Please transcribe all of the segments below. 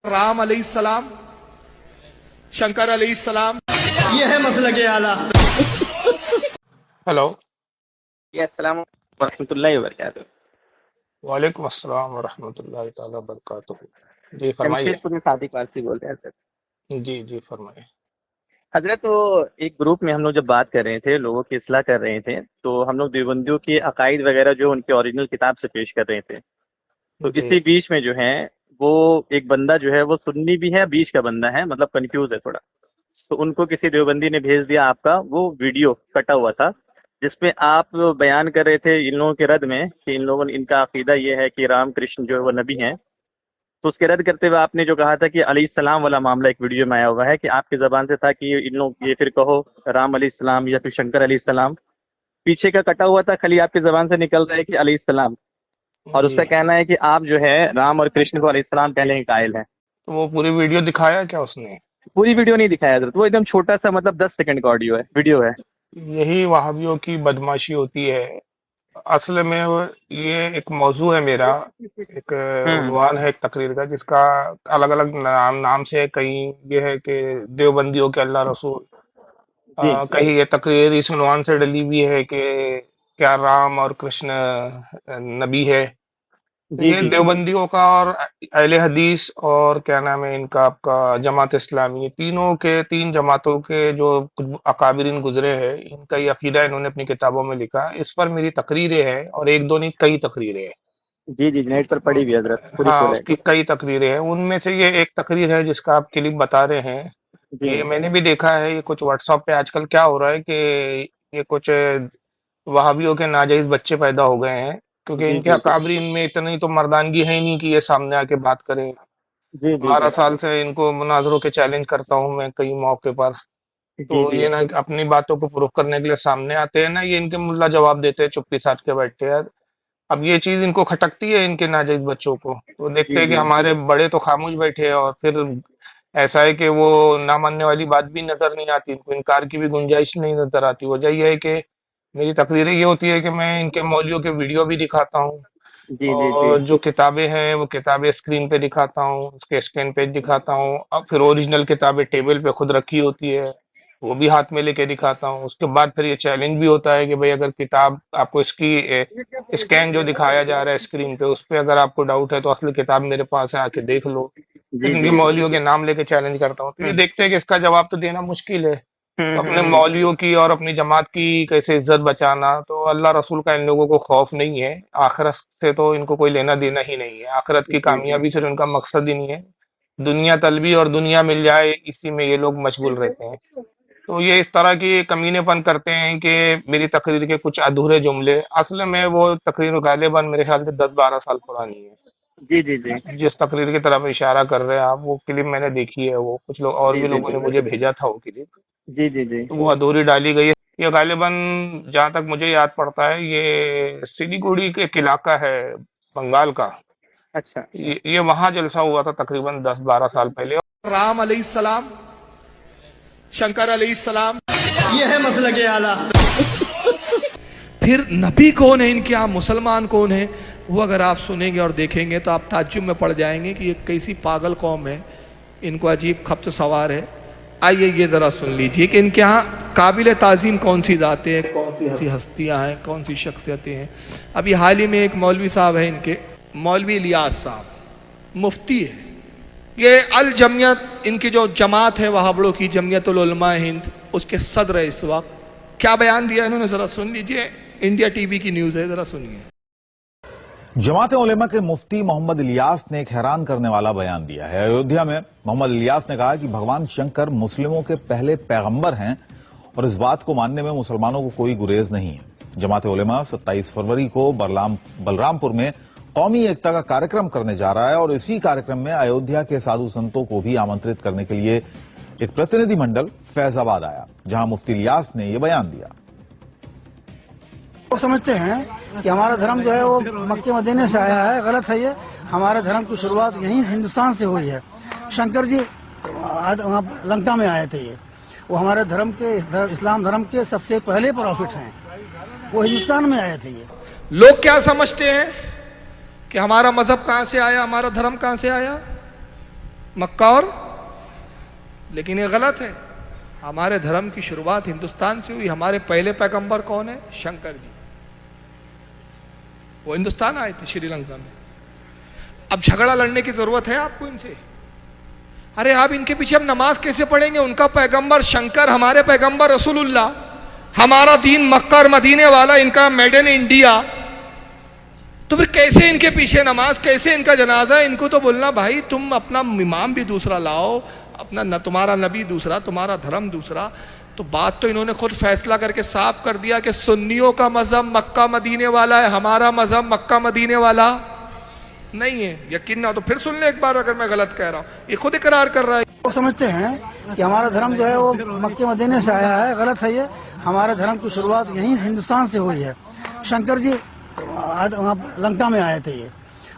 राम अलैहिस्सलाम, शंकर अलैहिस्सलाम। یہ ہے مسلک اعلیٰ۔ हेलो। السلام علیکم ورحمۃ اللہ وبرکاتہ۔ वालेकुम अस्सलाम वरहमतुल्लाहि ताला बरकातुहू। जी फरमाइए। जमशेदपुर में सादिक वारसी बोल रहे हैं सर। जी फरमाइए। हजरत, तो एक ग्रुप में हम लोग जब बात कर रहे थे, लोगों की इस्लाह कर रहे थे, तो हम लोग देवबंदियों के अकायद वगैरह जो उनके ओरिजिनल किताब से पेश कर रहे थे। तो जी इसी बीच में जो है वो एक बंदा जो है वो सुन्नी भी है, बीच का बंदा है, मतलब कंफ्यूज है थोड़ा। तो उनको किसी देवबंदी ने भेज दिया आपका वो वीडियो कटा हुआ था, जिसमें आप बयान कर रहे थे इन लोगों के रद में कि इन लोगों ने, इनका अकीदा ये है कि राम कृष्ण जो है वो नबी हैं। तो उसके रद्द करते हुए आपने जो कहा था कि अलैहिस्सलाम वाला मामला एक वीडियो में आया हुआ है कि आपकी जबान से था कि इन लोग ये फिर कहो राम अलैहिस्सलाम या फिर शंकर अलैहिस्सलाम। पीछे का कटा हुआ था, खाली आपकी जबान से निकल रहा है कि अलैहिस्सलाम, और उसका जी, कहना है कि आप जो है राम और कृष्ण को अलैहिस्सलाम कहने के कायल हैं। तो वो पूरी वीडियो दिखाया क्या उसने? पूरी वीडियो नहीं दिखाया हजरत, वो एकदम छोटा सा, मतलब 10 सेकंड का ऑडियो है, वीडियो है। यही वहाबियों की बदमाशी होती है। असल में ये एक मौजू है मेरा, एक हम्म। उन्वान है एक तकरीर का, जिसका अलग अलग नाम से है। कहीं ये है कि देवबंदियों के अल्लाह रसूल, जी कहीं ये तकरीर इस उन्वान से डली हुई है कि क्या राम और कृष्ण नबी है। तो जी ये जी देवबंदियों का और अहले हदीस और क्या नाम है इनका, आपका जमात इस्लामी, ये तीनों के, तीन जमातों के जो कुछ अकाबिरीन गुजरे हैं, इनका ये अकीदा इन्होंने अपनी किताबों में लिखा। इस पर मेरी तकरीरें हैं, और एक दो नहीं कई तकरीरें हैं। जी जी, नेट पर पड़ी हुई है हजरत, पूरी हाँ, फुल है। उसकी कई तकरीरें हैं। उनमें से ये एक तकरीर है जिसका आप क्लिप बता रहे हैं। जी ये मैंने भी देखा है। ये कुछ व्हाट्सएप पे आजकल क्या हो रहा है कि ये कुछ वहाबियों के नाजायज बच्चे पैदा हो गए हैं, क्योंकि जी इनके जी अकाबरीन में इतनी तो मर्दानगी है ही नहीं कि ये सामने आके बात करें। जी जी 12 साल से इनको मुनाजरों के चैलेंज करता हूँ मैं कई मौके पर। जी तो जी ये ना अपनी बातों को प्रूफ करने के लिए सामने आते हैं ना, ये इनके मुल्ला जवाब देते हैं, चुप्पी साध के बैठते हैं। अब ये चीज इनको खटकती है, इनके नाजायज बच्चों को। तो देखते जी हैं कि जी हमारे बड़े तो खामोश बैठे हैं, और फिर ऐसा है कि वो ना मानने वाली बात भी नजर नहीं आती, इनको इनकार की भी गुंजाइश नहीं नजर आती। वजह यह है कि मेरी तकरीरें ये होती है कि मैं इनके मौलवियों के वीडियो भी दिखाता हूँ, जी जी जी और जो किताबें हैं वो किताबें स्क्रीन पे दिखाता हूँ, उसके स्कैन पेज दिखाता हूँ, और फिर ओरिजिनल किताबें टेबल पे खुद रखी होती है, वो भी हाथ में लेके दिखाता हूँ। उसके बाद फिर ये चैलेंज भी होता है कि भाई अगर किताब आपको इसकी स्कैन जो दिखाया जा रहा है स्क्रीन पे, उस पे अगर आपको डाउट है तो असली किताब मेरे पास है, आके देख लो। फिर जी इनके जी मौलवियों के नाम लेके चैलेंज करता हूँ। तो ये देखते हैं कि इसका जवाब तो देना मुश्किल है, तो अपने हम्म। मौलवियों की और अपनी जमात की कैसे इज्जत बचाना। तो अल्लाह रसूल का इन लोगों को खौफ नहीं है, आखिरत से तो इनको कोई लेना देना ही नहीं है, आखिरत की जी जी कामयाबी से इनका मकसद ही नहीं है। दुनिया तलबी और दुनिया मिल जाए, इसी में ये लोग मशगूल रहते हैं। तो ये इस तरह की कमीनेपन करते हैं कि मेरी तकरीर के कुछ अधूरे जुमले, असल में वो तकरीर गालिबन मेरे ख्याल से 10-12 साल पुरानी है। जी जी जी जिस तकरीर की तरफ इशारा कर रहे हैं आप, वो क्लिप मैंने देखी है, वो कुछ लोग और जी भी जी लोगों जी ने मुझे भेजा था वो क्लिप। जी जी जी। तो वो अधूरी डाली गई है। ये गालिबन जहां तक मुझे याद पड़ता है, ये सिलीगुड़ी के एक इलाका है बंगाल का। अच्छा। ये वहां जलसा हुआ था तकरीबन 10-12 साल पहले। राम अलैहिस्सलाम, शंकर अलैहिस्सलाम। یہ ہے مسلک اعلیٰ۔ फिर नबी कौन है इनके, यहाँ मुसलमान कौन है, वो अगर आप सुनेंगे और देखेंगे तो आप ताज्जुब में पड़ जाएंगे कि ये कैसी पागल कौम है, इनको अजीब खप्त सवार है। आइए ये ज़रा सुन लीजिए कि इनके यहाँ काबिल ताज़ीम कौन सी ज़ातें हैं, कौन सी हस्तियाँ हैं, कौन सी शख्सियतें हैं। अभी हाल ही में एक मौलवी साहब है इनके, मौलवी इलियास साहब, मुफ्ती है। ये अल जमियत, इनकी जो जमात है वहाबड़ों की, जमियतुल उलमा हिंद, उसके सदर है इस वक्त। क्या बयान दिया इन्होंने, ज़रा सुन लीजिए। इंडिया टीवी की न्यूज़ है, ज़रा सुनिए। जमात उलेमा के मुफ्ती मोहम्मद इलियास ने एक हैरान करने वाला बयान दिया है। अयोध्या में मोहम्मद इलियास ने कहा कि भगवान शंकर मुस्लिमों के पहले पैगंबर हैं, और इस बात को मानने में मुसलमानों को कोई गुरेज नहीं है। जमात उलेमा 27 फरवरी को बलरामपुर में कौमी एकता का कार्यक्रम करने जा रहा है, और इसी कार्यक्रम में अयोध्या के साधु संतों को भी आमंत्रित करने के लिए एक प्रतिनिधि मंडल फैजाबाद आया, जहां मुफ्ती इलियास ने यह बयान दिया। लोग समझते हैं कि हमारा धर्म जो है वो मक्के मदीने से आया है, गलत है ये। हमारे धर्म की शुरुआत यहीं हिंदुस्तान से हुई है। शंकर जी वहाँ लंका में आए थे, ये वो हमारे धर्म के, इस्लाम धर्म के सबसे पहले प्रॉफिट हैं, वो हिंदुस्तान में आए थे। ये लोग क्या समझते हैं कि हमारा मजहब कहाँ से आया, हमारा धर्म कहाँ से आया। मक्का और, लेकिन ये गलत है। हमारे धर्म की शुरुआत हिंदुस्तान से हुई। हमारे पहले पैगंबर कौन है? शंकर जी। वो हिंदुस्तान आए थे, श्रीलंका में। अब झगड़ा लड़ने की जरूरत है आपको इनसे? अरे आप इनके पीछे हम नमाज कैसे पढ़ेंगे? उनका पैगंबर शंकर, हमारे पैगंबर रसूलुल्लाह, हमारा दीन मक्का और मदीने वाला, इनका मेड इन इंडिया। तो फिर कैसे इनके पीछे नमाज, कैसे इनका जनाजा? इनको तो बोलना भाई तुम अपना इमाम भी दूसरा लाओ, अपना न तुम्हारा नबी दूसरा, तुम्हारा धर्म दूसरा। तो बात तो इन्होंने खुद फैसला करके साफ कर दिया कि सुन्नियों का मजहब मक्का मदीने वाला है, हमारा मजहब मक्का मदीने वाला नहीं है। यकीन ना हो तो फिर सुन ले एक बार अगर मैं गलत कह रहा हूं। ये खुद इकरार कर रहा है। वो समझते हैं कि हमारा धर्म जो है वो मक्के मदीने से आया है, गलत है ये। हमारे धर्म की शुरुआत यहीं हिंदुस्तान से हुई है। शंकर जी वहाँ लंका में आए थे। ये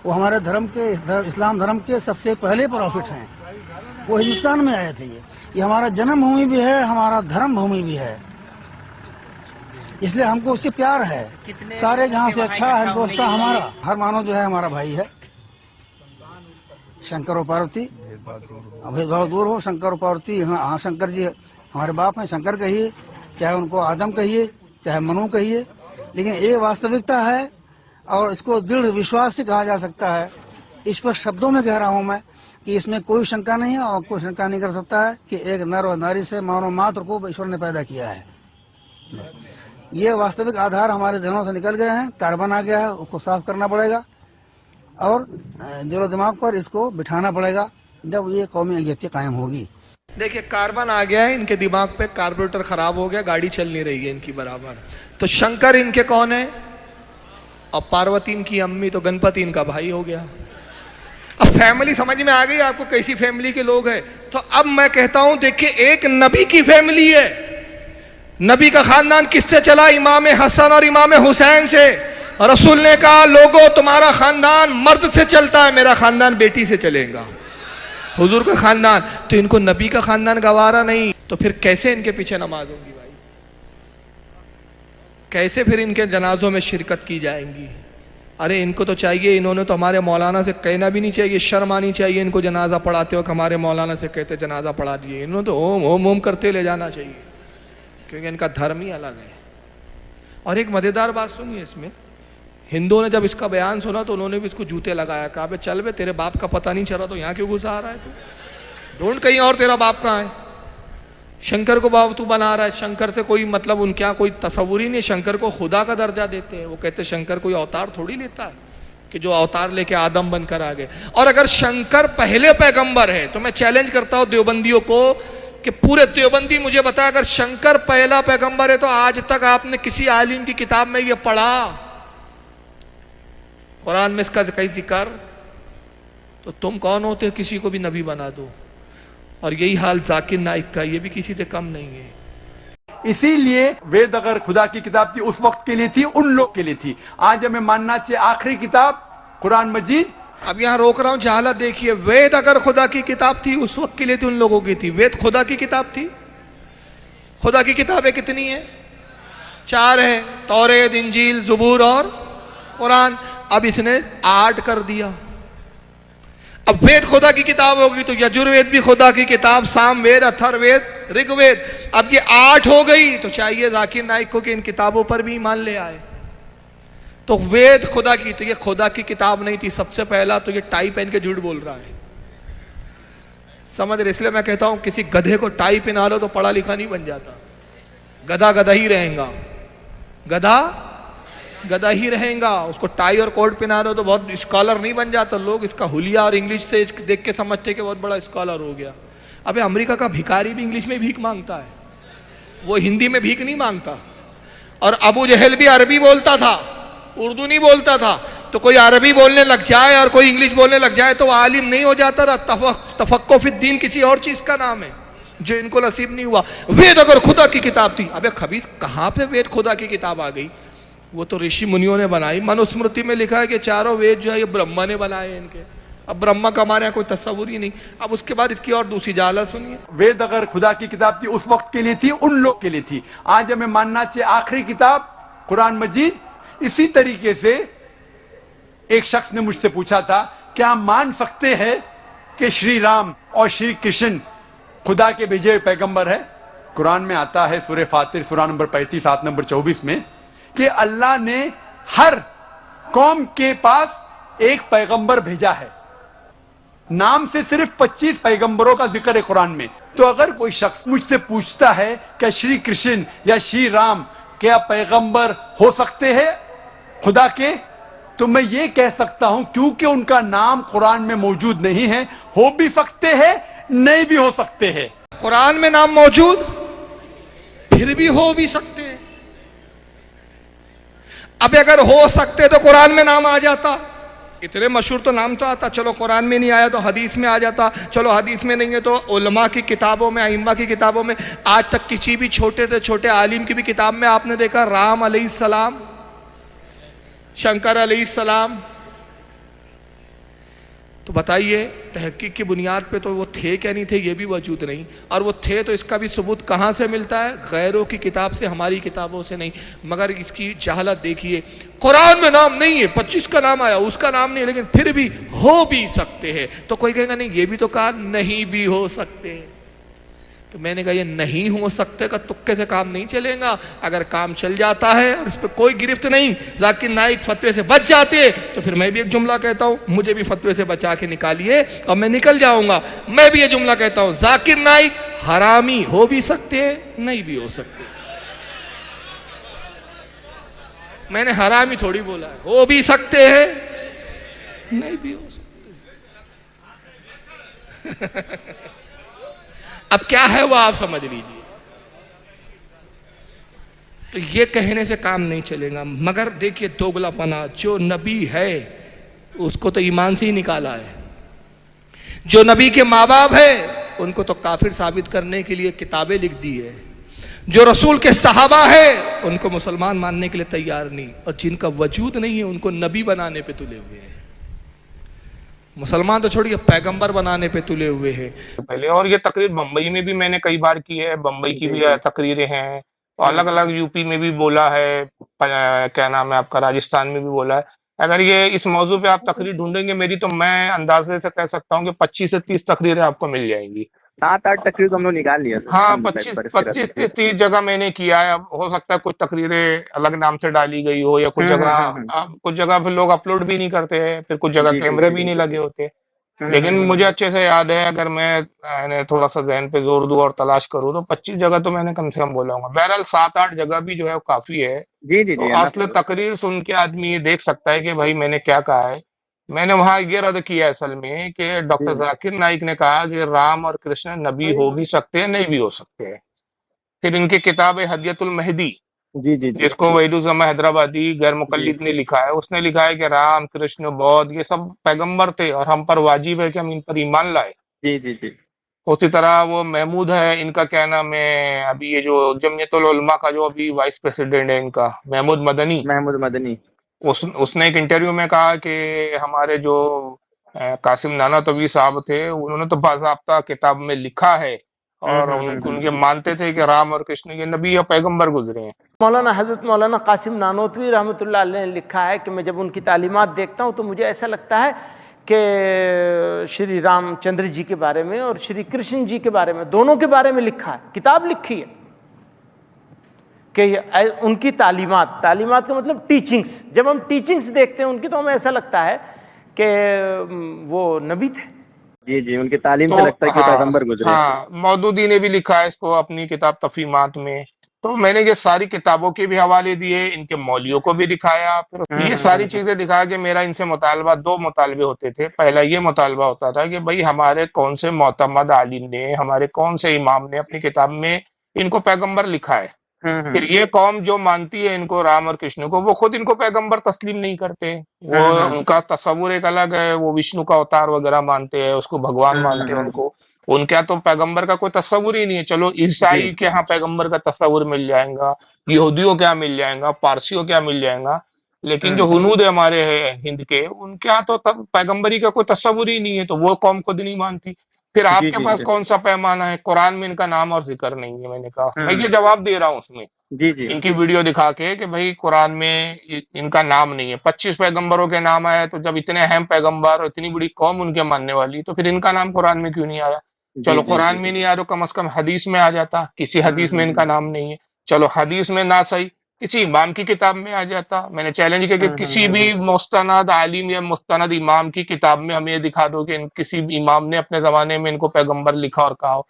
वो हमारे धर्म के, इस्लाम धर्म के सबसे पहले प्रॉफिट हैं। वो हिंदुस्तान में आए थे। ये हमारा जन्म भूमि भी है, हमारा धर्म भूमि भी है, इसलिए हमको उससे प्यार है। सारे जहाँ से अच्छा है दोस्ता हमारा। हर मानव जो है हमारा भाई है। शंकर और पार्वती, भेदभाव दूर हो। शंकर और पार्वती, हाँ शंकर जी हमारे बाप हैं, शंकर कहिए, चाहे उनको आदम कहिए, चाहे मनु कहिए, लेकिन ये वास्तविकता है और इसको दृढ़ विश्वास से कहा जा सकता है। इस पर शब्दों में कह रहा हूँ मैं कि इसमें कोई शंका नहीं है और कोई शंका नहीं कर सकता है कि एक नर और नारी से मानव मात्र को ईश्वर ने पैदा किया है। ये वास्तविक आधार हमारे ध्यानों से निकल गए हैं। कार्बन आ गया है, उसको साफ करना पड़ेगा और दिलो दिमाग पर इसको बिठाना पड़ेगा, जब ये कौमी यकजहती कायम होगी। देखिए कार्बन आ गया है इनके दिमाग पे, कार्बोरेटर खराब हो गया, गाड़ी चल नहीं रही है इनकी बराबर। तो शंकर इनके कौन है और पार्वती इनकी अम्मी, तो गणपति इनका भाई हो गया। अब फैमिली समझ में आ गई आपको कैसी फैमिली के लोग हैं। तो अब मैं कहता हूं देखिए एक नबी की फैमिली है। नबी का खानदान किससे चला? इमाम हसन और इमाम हुसैन से। रसूल ने कहा लोगों तुम्हारा खानदान मर्द से चलता है, मेरा खानदान बेटी से चलेगा। हुजूर का खानदान, तो इनको नबी का खानदान गवारा नहीं, तो फिर कैसे इनके पीछे नमाज होगी भाई? कैसे फिर इनके जनाजों में शिरकत की जाएंगी? अरे इनको तो चाहिए, इन्होंने तो हमारे मौलाना से कहना भी नहीं चाहिए, शर्म आनी चाहिए इनको जनाजा पढ़ाते वक्त हमारे मौलाना से कहते जनाजा पढ़ा दिए। इन्होंने तो ओम ओम ओम करते ले जाना चाहिए, क्योंकि इनका धर्म ही अलग है। और एक मजेदार बात सुनिए इसमें, हिंदुओं ने जब इसका बयान सुना तो उन्होंने भी इसको जूते लगाया, कहा बे चल बे तेरे बाप का पता नहीं चला तो यहाँ क्यों घुसा आ रहा है तू? ढूंढ कहीं और तेरा बाप कहाँ है? शंकर को बाप तू बना रहा है। शंकर से कोई मतलब उनके यहाँ कोई तस्वुर ही नहीं। शंकर को खुदा का दर्जा देते हैं। वो कहते शंकर कोई अवतार थोड़ी लेता है कि जो अवतार लेके आदम बनकर आ गए। और अगर शंकर पहले पैगंबर है तो मैं चैलेंज करता हूँ देवबंदियों को कि पूरे देवबंदी मुझे बताया अगर शंकर पहला पैगंबर है तो आज तक आपने किसी आलिम की किताब में ये पढ़ा? कुरान में इसका कई जिक्र, तो तुम कौन होते हो किसी को भी नबी बना दो। और यही हाल जाकिर नाइक का, ये भी किसी से कम नहीं है। इसीलिए वेद अगर खुदा की किताब थी उस वक्त के लिए थी, उन लोग के लिए थी। आज हमें मानना चाहिए आखिरी किताब कुरान मजीद। अब यहां रोक रहा हूं जहालत देखिए। वेद अगर खुदा की किताब थी उस वक्त के लिए थी, उन लोगों की थी। वेद खुदा की किताब थी। खुदा की किताबें कितनी है? 4 है, तौरेत, इंजील, ज़बूर और कुरान। अब इसने 8 कर दिया। अब वेद खुदा की किताब होगी तो यजुर्वेद भी खुदा की किताब, सामवेद, अथर्ववेद, ऋग्वेद। अब ये 8 हो गई तो चाहिए जाकिर नाइक को कि इन किताबों पर भी ईमान ले आए। तो वेद खुदा की, तो ये खुदा की किताब नहीं थी। सबसे पहला तो ये टाई पहन के झूठ बोल रहा है, समझ रहे? इसलिए मैं कहता हूं किसी गधे को टाई पहना लो तो पढ़ा लिखा नहीं बन जाता। गधा गधा ही रहेगा, गधा गधा ही रहेगा। उसको टाई और कोट पहना दो तो बहुत स्कॉलर नहीं बन जाता। लोग इसका हुलिया और इंग्लिश से देख के समझते कि बहुत बड़ा स्कॉलर हो गया। अबे अमेरिका का भिखारी भी इंग्लिश में भीख मांगता है, वो हिंदी में भीख नहीं मांगता। और अबू जहल भी अरबी बोलता था, उर्दू नहीं बोलता था। तो कोई अरबी बोलने लग जाए और कोई इंग्लिश बोलने लग जाए तो वो आलिम नहीं हो जाता था। तफक्को फिद्दीन किसी और चीज का नाम है जो इनको नसीब नहीं हुआ। वेद अगर खुदा की किताब थी, अबे खबीस कहां पे वेद खुदा की किताब आ गई? वो तो ऋषि मुनियों ने बनाई। मनुस्मृति में लिखा है कि चारों वेद जो है ये ब्रह्मा ने बनाए हैं इनके। अब ब्रह्मा का हमारे यहाँ कोई तस्वुर ही नहीं। अब उसके बाद इसकी और दूसरी जाला सुनिए। वेद अगर खुदा की किताब थी उस वक्त के लिए थी, उन लोग के लिए थी। आज हमें मानना चाहिए आखिरी किताब कुरान मजीद। इसी तरीके से एक शख्स ने मुझसे पूछा था क्या मान सकते हैं कि श्री राम और श्री कृष्ण खुदा के भेजे हुए पैगंबर है। कुरान में आता है सूरह फातिर सूरा नंबर 35 आयत नंबर 24 में कि अल्लाह ने हर कौम के पास एक पैगंबर भेजा है। नाम से सिर्फ 25 पैगंबरों का जिक्र है कुरान में। तो अगर कोई शख्स मुझसे पूछता है कि श्री कृष्ण या श्री राम क्या पैगंबर हो सकते हैं खुदा के, तो मैं ये कह सकता हूं क्योंकि उनका नाम कुरान में मौजूद नहीं है, हो भी सकते हैं नहीं भी हो सकते हैं। कुरान में नाम मौजूद फिर भी हो भी सकते हैं। अब अगर हो सकते तो कुरान में नाम आ जाता, इतने मशहूर तो नाम तो आता। चलो कुरान में नहीं आया तो हदीस में आ जाता, चलो हदीस में नहीं है तो उलमा की किताबों में, अइम्मा की किताबों में। आज तक किसी भी छोटे से छोटे आलिम की भी किताब में आपने देखा राम अलैहिस्सलाम, शंकर अलैहिस्सलाम? तो बताइए तहकीक की बुनियाद पे तो वो थे क्या नहीं थे ये भी वजूद नहीं, और वो थे तो इसका भी सबूत कहाँ से मिलता है? गैरों की किताब से, हमारी किताबों से नहीं। मगर इसकी जहालत देखिए, कुरान में नाम नहीं है, 25 का नाम आया, उसका नाम नहीं है, लेकिन फिर भी हो भी सकते हैं। तो कोई कहेगा नहीं ये भी तो कहा नहीं भी हो सकते हैं। तो मैंने कहा ये नहीं हो सकते का तुक्के से काम नहीं चलेगा। अगर काम चल जाता है और इस पर कोई गिरफ्त नहीं, जाकिर नाइक फतवे से बच जाते, तो फिर मैं भी एक जुमला कहता हूं, मुझे भी फतवे से बचा के निकालिए और मैं निकल जाऊंगा। मैं भी ये जुमला कहता हूं, जाकिर नाइक हरामी हो भी सकते हैं नहीं भी हो सकते। मैंने हरामी थोड़ी बोला है, हो भी सकते हैं नहीं भी हो सकते। अब क्या है वो आप समझ लीजिए। तो ये कहने से काम नहीं चलेगा। मगर देखिए दोगलापना, जो नबी है उसको तो ईमान से ही निकाला है, जो नबी के माँ बाप है उनको तो काफिर साबित करने के लिए किताबें लिख दी है, जो रसूल के सहाबा है उनको मुसलमान मानने के लिए तैयार नहीं, और जिनका वजूद नहीं है उनको नबी बनाने पे तुले हुए हैं। मुसलमान तो छोड़िए पैगंबर बनाने पे तुले हुए हैं पहले। और ये तकरीर बम्बई में भी मैंने कई बार की है, बम्बई की भी तकरीरें हैं, तो अलग अलग यूपी में भी बोला है, क्या नाम है आपका, राजस्थान में भी बोला है। अगर ये इस मौजू पे आप तकरीर ढूंढेंगे मेरी, तो मैं अंदाजे से कह सकता हूँ कि 25 से 30 तकरीरें आपको मिल जाएंगी। 7-8 तकरीर तो हम लोग निकाल लिया। हाँ, 25-30 जगह मैंने किया है। अब हो सकता है कुछ तकरीरें अलग नाम से डाली गई हो, या कुछ जगह फिर लोग अपलोड भी नहीं करते हैं, फिर कुछ जगह कैमरे भी नहीं लगे होते। लेकिन मुझे अच्छे से याद है, अगर मैं थोड़ा सा ज़हन पे जोर दूं और तलाश करूं, तो 25 जगह तो मैंने कम से कम बोला हूँ। बहरहाल 7-8 जगह भी जो है वो काफी है। तो असल तकरीर सुन के आदमी ये देख सकता है कि भाई मैंने क्या कहा है। मैंने वहां ये रद्द किया असल में कि डॉक्टर जाकिर नाइक ने कहा कि राम और कृष्ण नबी हो भी सकते हैं नहीं भी हो सकते हैं। फिर इनकी किताब है हदियतुल मेहदी, जिसको वहीदुज़्ज़मा हैदराबादी गैर मुकल्लिद ने लिखा है। उसने लिखा है कि राम कृष्ण बौद्ध ये सब पैगंबर थे और हम पर वाजिब है कि हम इन पर ईमान लाए। उसी तरह वो महमूद है, इनका क्या नाम है, अभी ये जो जमियतुल उलमा का जो अभी वाइस प्रेसिडेंट है इनका, महमूद मदनी, उसने एक इंटरव्यू में कहा कि हमारे जो कासिम नानातवी साहब थे उन्होंने तो बाज़ाब्ता किताब में लिखा है, और उनके मानते थे कि राम और कृष्ण के नबी या पैगंबर गुजरे हैं। हज़रत मौलाना कासिम नानोतवी रहमतुल्लाह अलैह ने लिखा है कि मैं जब उनकी तालीमात देखता हूँ तो मुझे ऐसा लगता है कि श्री रामचंद्र जी के बारे में और श्री कृष्ण जी के बारे में, दोनों के बारे में लिखा है, किताब लिखी है कि उनकी तालीमात का मतलब टीचिंग्स, जब हम टीचिंग्स देखते हैं उनकी तो हमें ऐसा लगता है कि वो नबी थे। जी उनकी तालीम से लगता है कि पैगंबर गुजरे। हाँ, मौदूदी ने भी लिखा है इसको अपनी किताब तफहीमात में। तो मैंने ये सारी किताबों के भी हवाले दिए, इनके मौलियों को भी दिखाया, फिर ये सारी चीजें दिखाया कि मेरा इनसे मुतालबा, 2 मुतालबे होते थे। पहला ये मुतालबा होता था कि भाई हमारे कौन से मोतमद आलिम ने, हमारे कौन से इमाम ने अपनी किताब में इनको पैगंबर लिखा है। फिर ये कौम जो मानती है इनको, राम और कृष्ण को, वो खुद इनको पैगंबर तस्लीम नहीं करते। वो उनका तस्वुर एक अलग है, वो विष्णु का अवतार वगैरह मानते हैं, उसको भगवान मानते हैं उनको। उनके यहाँ तो पैगंबर का कोई तस्वुर ही नहीं है। चलो ईसाई के यहाँ पैगंबर का तस्वुर मिल जाएगा, यहूदियों के यहाँ मिल जाएगा, पारसियों के यहाँ मिल जाएगा, लेकिन जो हुनूद है हमारे हैं हिंद के, उनके यहाँ तो तब पैगंबरी का कोई तस्वुर ही नहीं है, तो वो कौम खुद नहीं मानती। फिर आपके पास कौन सा पैमाना है? कुरान में इनका नाम और जिक्र नहीं है। मैंने कहा मैं ये जवाब दे रहा हूँ उसमें جی جی ان کی ویڈیو دکھا کے کہ بھائی قرآن میں ان کا نام نہیں ہے. 25 پیغمبروں کے نام آیا تو جب اتنے اہم پیغمبر اور اتنی بڑی قوم ان کے ماننے والی تو پھر ان کا نام قرآن میں کیوں نہیں آیا؟ جی چلو جی قرآن جی میں نہیں آیا تو کم از کم حدیث میں آ جاتا. کسی حدیث میں ان کا نام نہیں ہے. چلو حدیث میں نہ صحیح کسی امام کی کتاب میں آ جاتا. میں نے چیلنج کیا کہ کسی بھی مستند عالم یا مستند امام کی کتاب میں ہمیں یہ دکھا دو کہ کسی امام نے اپنے زمانے میں ان کو پیغمبر لکھا اور کہا ہو.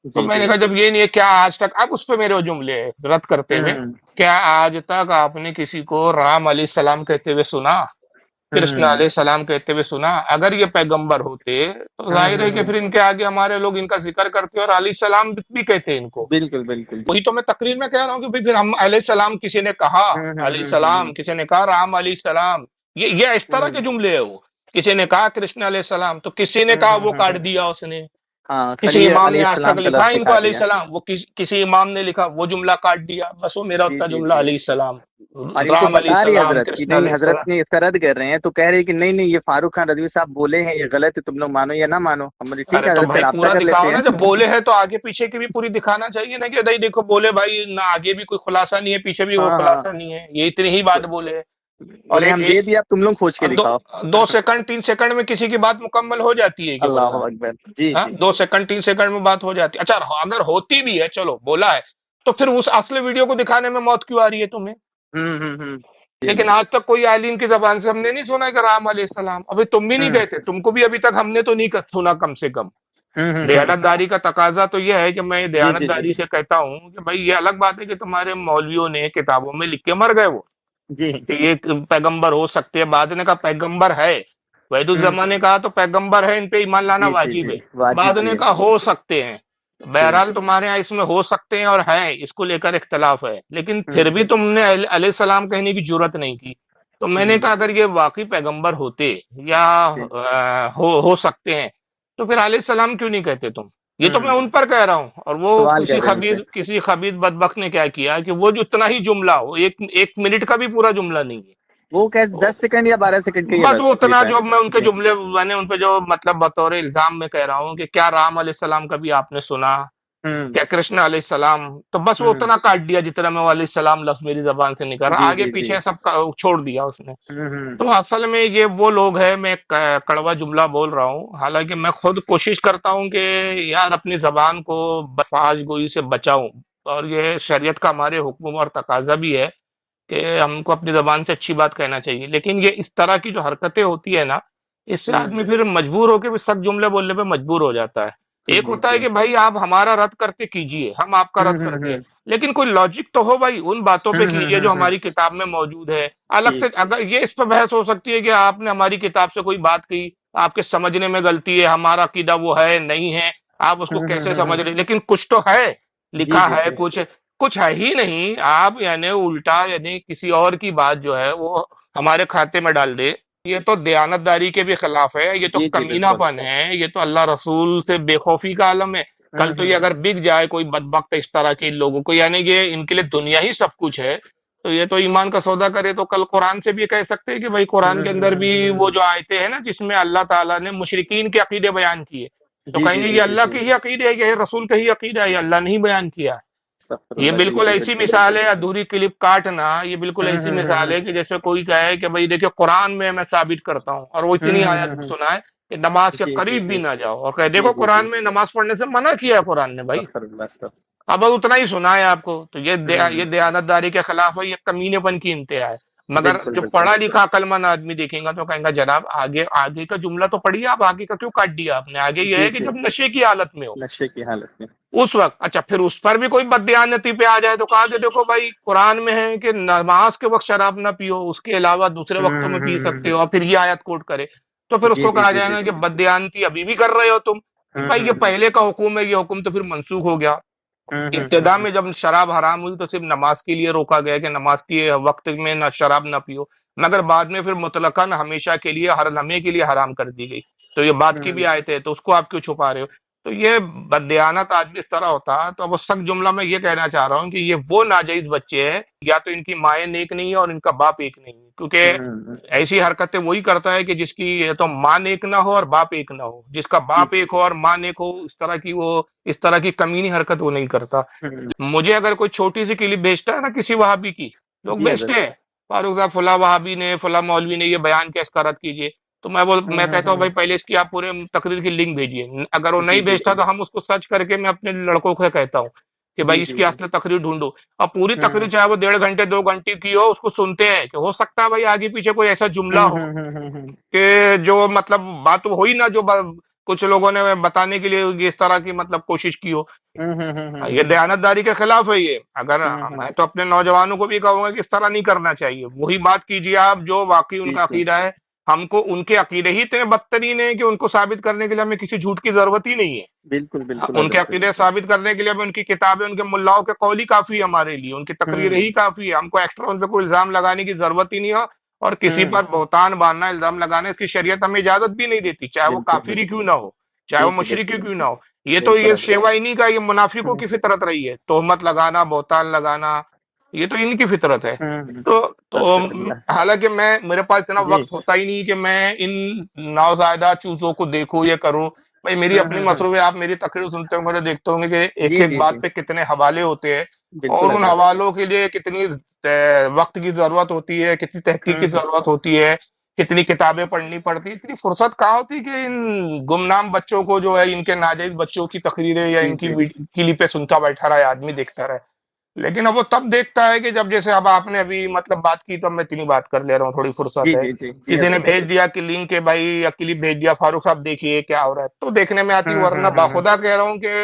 تو جی میں جی نے کہا جب یہ نہیں ہے کیا آج تک اب اس پہ میرے وہ جملے رد کرتے ہوئے کیا آج تک آپ نے کسی کو رام علیہ السلام کہتے ہوئے سنا؟ کرشن علیہ السلام کہتے ہوئے سنا؟ اگر یہ پیغمبر ہوتے تو ظاہر ہے کہ پھر ان کے آگے ہمارے لوگ ان کا ذکر کرتے اور علیہ السلام بھی کہتے ان کو. بالکل بالکل وہی تو میں تقریر میں کہہ رہا ہوں کہ بھائی پھر ہم علیہ السلام کسی نے کہا علیہ السلام، کسی نے کہا رام علیہ السلام، یہ اس طرح کے جملے ہے. وہ کسی نے کہا کرشن علیہ السلام تو کسی نے کہا وہ کاٹ دیا اس نے. ہاں کسی خلیل امام علیہ نے آج تک السلام کا لکھا لفظ ان کو دکھا علیہ دیا. السلام، وہ کسی امام نے لکھا وہ جملہ کاٹ دیا. بس وہ میرا جی اتنا جی جملہ جی علیہ السلام، اور ان کو رام علیہ بتا رہی السلام، حضرت کہ کرشن نہیں، علیہ حضرت السلام. نے اس کا رد کر رہے ہیں تو کہہ رہے ہیں کہ نہیں نہیں یہ فاروق خان رضوی صاحب بولے ہیں، یہ غلط ہے، تم لوگ مانو یا نہ مانو. ہم بولے ٹھیک ارے ہے تو حضرت سے بھائی رابطہ پورا کر لیتے دکھاؤ نا، ہیں. جب بولے ہیں تو آگے پیچھے کی بھی پوری دکھانا چاہیے نا کہ نہیں دیکھو بولے بھائی نہ آگے بھی کوئی خلاصہ نہیں ہے پیچھے بھی کوئی ہاں ہاں خلاصہ نہیں ہے، یہ اتنی ہی بات بولے. اور بولے ہم دے دیا، اب تم لوگ کھوج کے دو دکھاؤ. 2 سیکنڈ 3 سیکنڈ میں کسی کی بات مکمل ہو جاتی ہے کہ اللہ مولانا؟ اکبر. جی ہاں جی 2 سیکنڈ 3 سیکنڈ میں بات ہو جاتی ہے. اچھا اگر ہوتی بھی ہے چلو بولا ہے تو پھر اس اصل ویڈیو کو دکھانے میں موت کیوں آ رہی ہے تمہیں؟ لیکن آج تک کوئی عالم کی زبان سے ہم نے نہیں سنا کہ رام علیہ السلام. ابھی تم بھی نہیں کہتے، تم کو بھی ابھی تک ہم نے تو نہیں سنا کم سے کم. دیانت داری کا تقاضا تو یہ ہے کہ میں جی دیانت جی جی داری سے کہتا ہوں کہ بھائی یہ الگ بات ہے کہ تمہارے مولویوں نے کتابوں میں لکھ کے مر گئے وہ جی کہ یہ پیغمبر ہو سکتے ہیں. بعد نے کہا پیغمبر ہے، وحید الزمان نے کہا تو پیغمبر ہے، ان پہ ایمان لانا جی جی واجب جی ہے. بعد واجب نے بھی کہا ہے. ہو سکتے ہیں. جی بہرحال تمہارے یہاں اس میں ہو سکتے ہیں اور ہیں، اس کو لے کر اختلاف ہے، لیکن پھر بھی تم نے علیہ السلام کہنے کی جرت نہیں کی. تو میں نے کہا اگر یہ واقعی پیغمبر ہوتے یا ہو سکتے ہیں تو پھر علیہ السلام کیوں نہیں کہتے تم؟ یہ تو میں ان پر کہہ رہا ہوں. اور وہ سوال کر رہے ہیں ان سے. کسی خبیث بدبخت نے کیا کیا کہ وہ جو اتنا ہی جملہ ہو، ایک منٹ کا بھی پورا جملہ نہیں ہے، وہ کہ 10 سیکنڈ یا 12 سیکنڈ کا یہ بس وہ اتنا کلپ ہے. جو میں ان کے جی جملے میں نے ان پہ جو مطلب بطور الزام میں کہہ رہا ہوں کہ کیا رام علیہ السلام کا بھی آپ نے سنا، کیا کرشن علیہ السلام، تو بس وہ اتنا کاٹ دیا جتنا میں وہ علیہ السلام لفظ میری زبان سے نکل رہا، جی آگے جی جی پیچھے سب چھوڑ دیا اس نے. تو اصل میں یہ وہ لوگ ہیں، میں ایک کڑوا جملہ بول رہا ہوں، حالانکہ میں خود کوشش کرتا ہوں کہ یار اپنی زبان کو فحش گوئی سے بچاؤں، اور یہ شریعت کا ہمارے حکم اور تقاضا بھی ہے کہ ہم کو اپنی زبان سے اچھی بات کہنا چاہیے. لیکن یہ اس طرح کی جو حرکتیں ہوتی ہے نا، اس سے آدمی پھر مجبور ہو کے سخت جملے بولنے پہ مجبور ہو جاتا ہے. جی ایک جی ہوتا ہے جی کہ بھائی آپ ہمارا رد کرتے کیجئے، ہم آپ کا رد کرتے ہیں، لیکن کوئی لاجک تو ہو بھائی، ان باتوں پہ کیجئے جو ہماری کتاب میں موجود ہے. الگ سے اگر یہ اس پہ بحث ہو سکتی ہے کہ آپ نے ہماری کتاب سے کوئی بات کی، آپ کے سمجھنے میں غلطی ہے، ہمارا عقیدہ وہ ہے نہیں ہے، آپ اس کو کیسے سمجھ رہے، لیکن کچھ تو ہے، جی لکھا جی ہے جی کچھ ہے ہی نہیں. آپ یعنی الٹا یعنی کسی اور کی بات جو ہے وہ ہمارے کھاتے میں ڈال دے. یہ تو دیانت داری کے بھی خلاف ہے، یہ تو جی جی کمینہ بالکل. پن ہے، یہ تو اللہ رسول سے بے خوفی کا عالم ہے. کل تو یہ اگر بک جائے کوئی بدبخت اس طرح کے لوگوں کو، یعنی یہ ان کے لیے دنیا ہی سب کچھ ہے، تو یہ تو ایمان کا سودا کرے تو کل قرآن سے بھی کہہ سکتے ہیں کہ بھائی قرآن کے اندر بھی وہ جو آیتیں ہیں نا جس میں اللہ تعالیٰ نے مشرکین کے عقیدے بیان کیے، تو جی کہیں جی گے جی یہ جی اللہ جی کے ہی عقیدے ہے، یہ رسول کا ہی عقیدہ ہے، یہ اللہ نے ہی بیان کیا. استغفر یہ اللہ. بالکل بالکل ایسی بالکل. مثال ہے، ادھوری کلپ کاٹنا، یہ بالکل ایسی مثال ہے کہ جیسے کوئی کہے کہ بھائی دیکھیں قرآن میں ثابت کرتا ہوں، اور وہ اتنی آیت سنائے کہ نماز کے جی جی قریب بھی جی نہ جاؤ، اور کہ جی دیکھو جی جی. قرآن میں نماز پڑھنے سے منع کیا ہے قرآن نے بھائی. استغفر اللہ استغفر. اب اتنا ہی سنا ہے آپ کو، تو یہ دیانت داری کے خلاف ہے، یہ کمینے پن کی انتہا ہے. مگر بالکل جو بالکل. پڑھا لکھا عقل مند آدمی دیکھیں گا تو کہیں گا جناب آگے کا جملہ تو پڑھیے، آپ آگے کا کیوں کاٹ دیا آپ نے؟ آگے یہ جی ہے کہ جی جب نشے کی حالت میں ہو نشے کی حالت میں. اس وقت. اچھا پھر اس پر بھی کوئی بددیانتی پہ آ جائے تو کہا کہ دیکھو بھائی قرآن میں ہے کہ نماز کے وقت شراب نہ پیو، اس کے علاوہ دوسرے وقتوں میں پی سکتے ہو، اور پھر یہ آیت کوٹ کرے، تو پھر اس جی کو جی کہا جی جائے جی گا جی. کہ بددیانتی ابھی بھی کر رہے ہو تم. بھائی یہ پہلے کا حکم ہے، یہ حکم تو پھر منسوخ ہو گیا. ابتدا میں جب شراب حرام ہوئی تو صرف نماز کے لیے روکا گیا کہ نماز کے وقت میں نہ شراب نہ پیو، مگر بعد میں پھر مطلقاً ہمیشہ کے لیے ہر لمحے کے لیے حرام کر دی گئی. تو یہ بات کی بھی آیت ہے، تو اس کو آپ کیوں چھپا رہے ہو؟ تو یہ بددیانت آدمی اس طرح ہوتا ہے. تو اب وہ سخت جملہ میں یہ کہنا چاہ رہا ہوں کہ یہ وہ ناجائز بچے ہیں، یا تو ان کی مائیں نیک نہیں ہے اور ان کا باپ ایک نہیں ہے، کیونکہ ایسی حرکتیں وہی کرتا ہے کہ جس کی یا تو ماں نیک نہ ہو اور باپ ایک نہ ہو. جس کا باپ ایک ہو اور ماں نیک ہو، اس طرح کی کمینی حرکت وہ نہیں کرتا. مجھے اگر کوئی چھوٹی سی کلپ بھیجتا ہے نا کسی وہابی کی، لوگ بھیجتے ہیں فاروق صاحب فلاں وہابی نے فلاں مولوی نے یہ بیان کیا، اس کا رد کیجیے، تو میں کہتا ہوں بھائی پہلے اس کی آپ پورے تقریر کی لنک بھیجیے. اگر وہ نہیں بھیجتا تو ہم اس کو سرچ کر کے میں اپنے لڑکوں کو کہتا ہوں کہ بھائی اس کی اصل تقریر ڈھونڈو. اب پوری تقریر چاہے وہ 1.5 گھنٹے 2 گھنٹے کی ہو، اس کو سنتے ہیں کہ ہو سکتا ہے بھائی آگے پیچھے کوئی ایسا جملہ ہو کہ جو مطلب بات ہوئی نہ، جو کچھ لوگوں نے بتانے کے لیے اس طرح کی مطلب کوشش کی ہو. یہ دیانتداری کے خلاف ہے یہ. اگر میں تو اپنے نوجوانوں کو بھی کہوں گا کہ اس طرح نہیں کرنا چاہیے. وہی بات کیجیے آپ جو واقعی ان کا عقیدہ ہے. ہم کو ان کے عقیدے ہی اتنے بدترین ہیں کہ ان کو ثابت کرنے کے لیے ہمیں کسی جھوٹ کی ضرورت ہی نہیں ہے. بالکل بالکل ان کے عقیدے ثابت کرنے کے لیے ہمیں ان کی کتابیں، ان کے ملاؤں کے قول ہی کافی ہے ہمارے لیے، ان کی تقریریں ہی کافی ہے. ہم کو ایکسٹرا ان پہ کوئی الزام لگانے کی ضرورت ہی نہیں ہو. اور کسی پر بہتان باندھنا، الزام لگانا، اس کی شریعت ہمیں اجازت بھی نہیں دیتی، چاہے وہ کافر ہی کیوں نہ ہو، چاہے وہ مشرک ہی کیوں نہ ہو. یہ تو یہ شیوا انہی کا، یہ منافقوں کی فطرت رہی ہے، تہمت لگانا، بہتان لگانا، یہ تو ان کی فطرت ہے. تو حالانکہ میرے پاس اتنا وقت ہوتا ہی نہیں کہ میں ان نوزائیدہ چوزوں کو دیکھوں یہ کروں. بھائی میری اپنی مصروف، آپ میری تقریر سنتے ہوں گے، دیکھتے ہوں گے کہ ایک ایک بات پہ کتنے حوالے ہوتے ہیں، اور ان حوالوں کے لیے کتنی وقت کی ضرورت ہوتی ہے، کتنی تحقیق کی ضرورت ہوتی ہے، کتنی کتابیں پڑھنی پڑتی. اتنی فرصت کہاں ہوتی کہ ان گمنام بچوں کو جو ہے، ان کے ناجائز بچوں کی تقریریں یا ان کی کلپیں سنتا بیٹھا رہا ہے آدمی، دیکھتا رہے. لیکن اب وہ تب دیکھتا ہے کہ جب، جیسے اب آپ نے ابھی مطلب بات کی تو اب میں اتنی بات کر لے رہا ہوں، تھوڑی فرصت ہے. کسی نے بھیج دیا کہ لنک ہے بھائی، یا کلپ بھیج دیا فاروق صاحب دیکھیے کیا ہو رہا ہے، تو دیکھنے میں آتی. ورنہ باخدا کہہ رہا ہوں کہ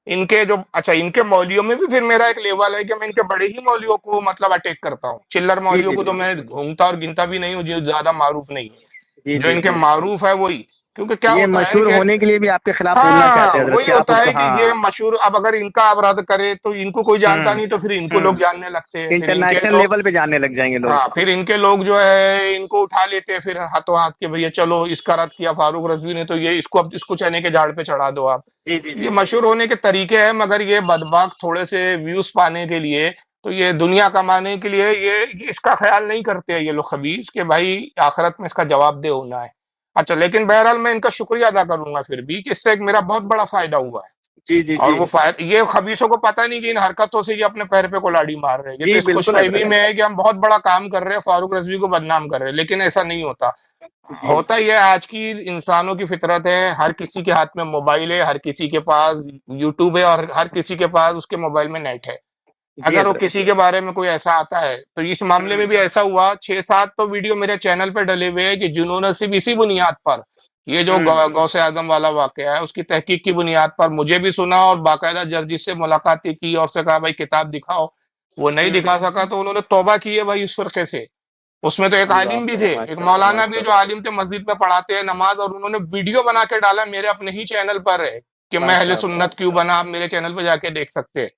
ان کے جو ان کے مولویوں میں بھی پھر میرا ایک لیول ہے کہ میں ان کے بڑے ہی مولویوں کو مطلب اٹیک کرتا ہوں. چلر مولویوں کو تو میں گھومتا اور گنتا بھی نہیں ہوں، جو زیادہ معروف نہیں ہے. جو ان کے معروف ہے وہی، کیونکہ کیا یہ ہوتا ہے مشہور کہ ہونے کے لیے بھی آپ کے خلاف بولنا چاہتے ہیں حضرت، وہی کہ آپ ہوتا اس ہے کو کہ یہ مشہور. اب اگر ان کا آپ رد کرے تو ان کو کوئی جانتا نہیں، تو پھر ان کو لوگ جاننے لگتے ہیں، پھر ان کے انٹرنیشنل لوگ، لیول پہ جاننے لگ جائیں گے لوگ. ہاں پھر ان کے لوگ جو ہے ان کو اٹھا لیتے ہیں پھر ہاتھوں ہاتھ کے، بھیا چلو اس کا رد کیا فاروق رضوی نے تو یہ اس کو چنے کے جھاڑ پہ چڑھا دو آپ. یہ مشہور ہونے کے طریقے ہیں، مگر یہ بدبخت تھوڑے سے ویوز پانے کے لیے، تو یہ دنیا کمانے کے لیے یہ اس کا خیال نہیں کرتے یہ لوگ خبیث، کہ بھائی آخرت میں اس کا جواب دہ ہونا ہے. اچھا، لیکن بہرحال میں ان کا شکریہ ادا کروں گا پھر بھی کہ اس سے ایک میرا بہت بڑا فائدہ ہوا ہے. اور وہ یہ خبیثوں کو پتہ نہیں کہ ان حرکتوں سے یہ اپنے پیر پہ کلاڑی مار رہے ہیں. یہ تو اس خوش فہمی میں ہے کہ ہم بہت بڑا کام کر رہے ہیں، فاروق رضوی کو بدنام کر رہے ہیں، لیکن ایسا نہیں ہوتا. ہوتا یہ آج کی انسانوں کی فطرت ہے، ہر کسی کے ہاتھ میں موبائل ہے، ہر کسی کے پاس یوٹیوب ہے، اور ہر کسی کے پاس اس کے موبائل میں نیٹ ہے. اگر وہ کسی کے بارے میں کوئی ایسا آتا ہے، تو اس معاملے میں بھی ایسا ہوا 6-7 تو ویڈیو میرے چینل پہ ڈلے ہوئے ہیں کہ جنہوں نے صرف اسی بنیاد پر، یہ جو غوث اعظم والا واقعہ ہے اس کی تحقیق کی بنیاد پر مجھے بھی سنا اور باقاعدہ جس سے ملاقاتیں کی اور سے کہا بھائی کتاب دکھاؤ. وہ نہیں دکھا سکا تو انہوں نے توبہ کی ہے بھائی اس فرقے سے. اس میں تو ایک عالم بھی تھے، ایک مولانا بھی جو عالم تھے، مسجد میں پڑھاتے ہیں نماز، اور انہوں نے ویڈیو بنا کے ڈالا میرے اپنے ہی چینل پر ہے کہ میں اہل سنت کیوں بنا. آپ میرے چینل پہ جا کے دیکھ سکتے ہیں.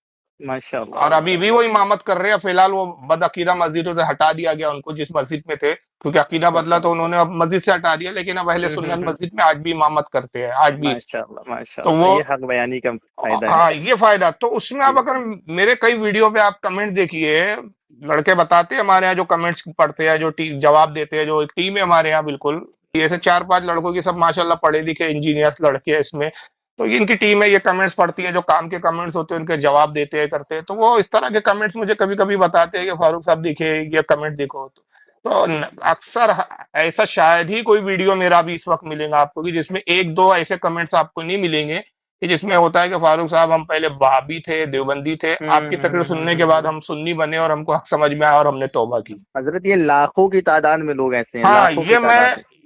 ماشاءاللہ. اور ابھی بھی وہ امامت کر رہے ہیں. فی الحال وہ بد عقیدہ مسجدوں سے ہٹا دیا گیا ان کو، جس مسجد میں تھے، کیونکہ عقیدہ بدلا تو انہوں نے اب مسجد سے ہٹا دیا، لیکن اب اہل سنت مسجد میں آج بھی امامت کرتے ہیں آج بھی. تو وہ یہ حق بیانی کا فائدہ ہے. ہاں یہ فائدہ تو اس میں. اب اگر میرے کئی ویڈیو پہ آپ کمنٹ دیکھیے، لڑکے بتاتے ہیں ہمارے یہاں جو کمنٹس پڑھتے ہیں، جو جواب دیتے ہیں، جو ایک ٹیم ہے ہمارے یہاں بالکل ایسے 4-5 لڑکوں کی، سب ماشاءاللہ پڑھے لکھے انجینئرس لڑکے ہیں اس میں. تو ان کی ٹیم ہے، یہ کمنٹس پڑھتی ہے، جو کام کے کمنٹس ہوتے ہیں ان کے جواب دیتے ہیں کرتے ہیں. تو وہ اس طرح کے کمنٹس مجھے کبھی کبھی بتاتے ہیں کہ فاروق صاحب دیکھیں یہ کمنٹ دیکھو. تو اکثر ایسا شاید ہی کوئی ویڈیو میرا بھی اس وقت ملے گا آپ کو کہ جس میں 1-2 ایسے کمنٹس آپ کو نہیں ملیں گے کہ جس میں ہوتا ہے کہ فاروق صاحب ہم پہلے وہابی تھے، دیوبندی تھے، آپ کی تقریر سننے کے بعد ہم سنی بنے اور ہم کو حق سمجھ میں آیا اور ہم نے توبہ کی. حضرت یہ لاکھوں کی تعداد میں لوگ ایسے ہیں. ہاں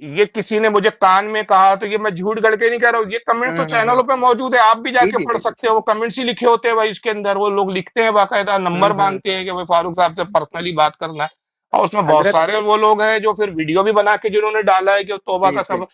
یہ کسی نے مجھے کان میں کہا تو یہ میں جھوٹ گڑ کے نہیں کہہ رہا ہوں، یہ کمنٹ تو چینلوں پہ موجود ہے، آپ بھی جا کے پڑھ سکتے ہو. وہ کمنٹس ہی لکھے ہوتے ہیں بھائی اس کے اندر، وہ لوگ لکھتے ہیں باقاعدہ، نمبر مانگتے ہیں کہ بھائی فاروق صاحب سے پرسنلی بات کرنا ہے. اور اس میں بہت سارے وہ لوگ ہیں جو پھر ویڈیو بھی بنا کے جنہوں نے ڈالا ہے کہ توبہ کا سبب.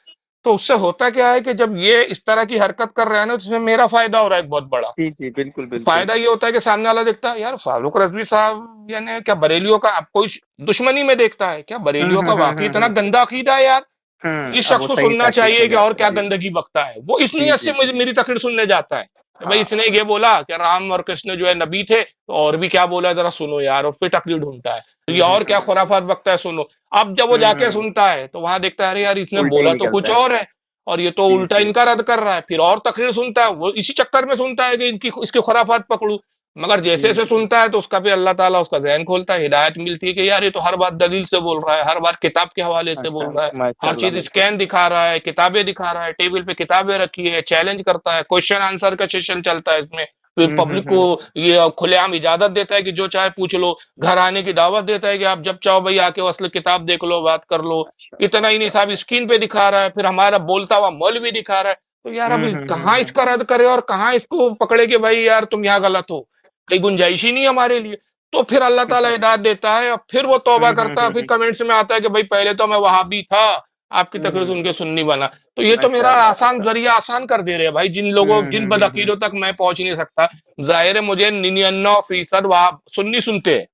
تو اس سے ہوتا کیا ہے کہ جب یہ اس طرح کی حرکت کر رہے ہیں نا، تو اس میں میرا فائدہ ہو رہا ہے ایک بہت بڑا. بالکل. فائدہ یہ ہوتا ہے کہ سامنے والا دیکھتا ہے یار فاروق رضوی صاحب یعنی کیا بریلیوں کا اب کوئی دشمنی میں دیکھتا ہے کیا، بریلیوں کا واقعی اتنا گندا عقیدہ ہے یار. اس अब शख्स वो को सही सुनना ताकलीफ चाहिए में कि और जाता क्या है। जी गंदगी बकता है, वो इस जी नीयत जी से मुझे जी। मेरी तकरीर सुनने जाता है कि भाई हाँ इसने ये बोला कि राम और कृष्ण जो है नबी थे, तो और भी क्या बोला जरा सुनो यार, और फिर तकरीर ढूंढता है तो ये और क्या खुराफात बकता है सुनो। अब जब वो जाके हम्म। सुनता है तो वहां देखता है अरे यार इसने उल्टा ही बोला तो कुछ निकलता है। और है, और ये तो जी उल्टा जी। इनका रद्द कर रहा है, फिर और तकरीर सुनता है, वो इसी चक्कर में सुनता है कि इनकी इसकी खुराफात पकड़ू। मगर जैसे जी जैसे जी। सुनता है तो उसका भी अल्लाह ताला उसका ज़हन खोलता है, हिदायत मिलती है कि यार ये तो हर बात दलील से बोल रहा है, हर बात किताब के हवाले से बोल रहा है, माशाल्लाह हर माशाल्लाह चीज माशाल्लाह। स्कैन दिखा रहा है, किताबें दिखा रहा है, टेबल पे किताबें रखी है, चैलेंज करता है, क्वेश्चन आंसर का सेशन चलता है इसमें, फिर पब्लिक को हम्म। ये खुलेआम इजाजत देता है कि जो चाहे पूछ लो, घर आने की दावत देता है कि आप जब चाहो भाई आके असली किताब देख लो, बात कर लो। माशाल्लाह इतना ही नहीं साहब, माशाल्लाह। स्क्रीन पे दिखा रहा है, फिर हमारा बोलता हुआ मौलवी दिखा रहा है। तो यार अब कहाँ इसका रद्द करे और कहाँ इसको पकड़े कि भाई यार तुम यहाँ गलत हो, कहीं गुंजाइश ही नहीं है हमारे लिए। तो फिर अल्लाह ताला हिदायत देता है और फिर वो तौबा करता है, फिर कमेंट्स में आता है कि भाई पहले तो मैं वहाबी था, आपकी तकरीर सुन के सुन्नी बना। तो ये तो मेरा माशाल्लाह आसान माशाल्लाह। जरिया आसान कर दे रहे हैं भाई, जिन लोगों जिन हम्म। बदअकीदों तक मैं पहुंच नहीं सकता। जाहिर है मुझे 99% वहां सुन्नी सुनते हैं,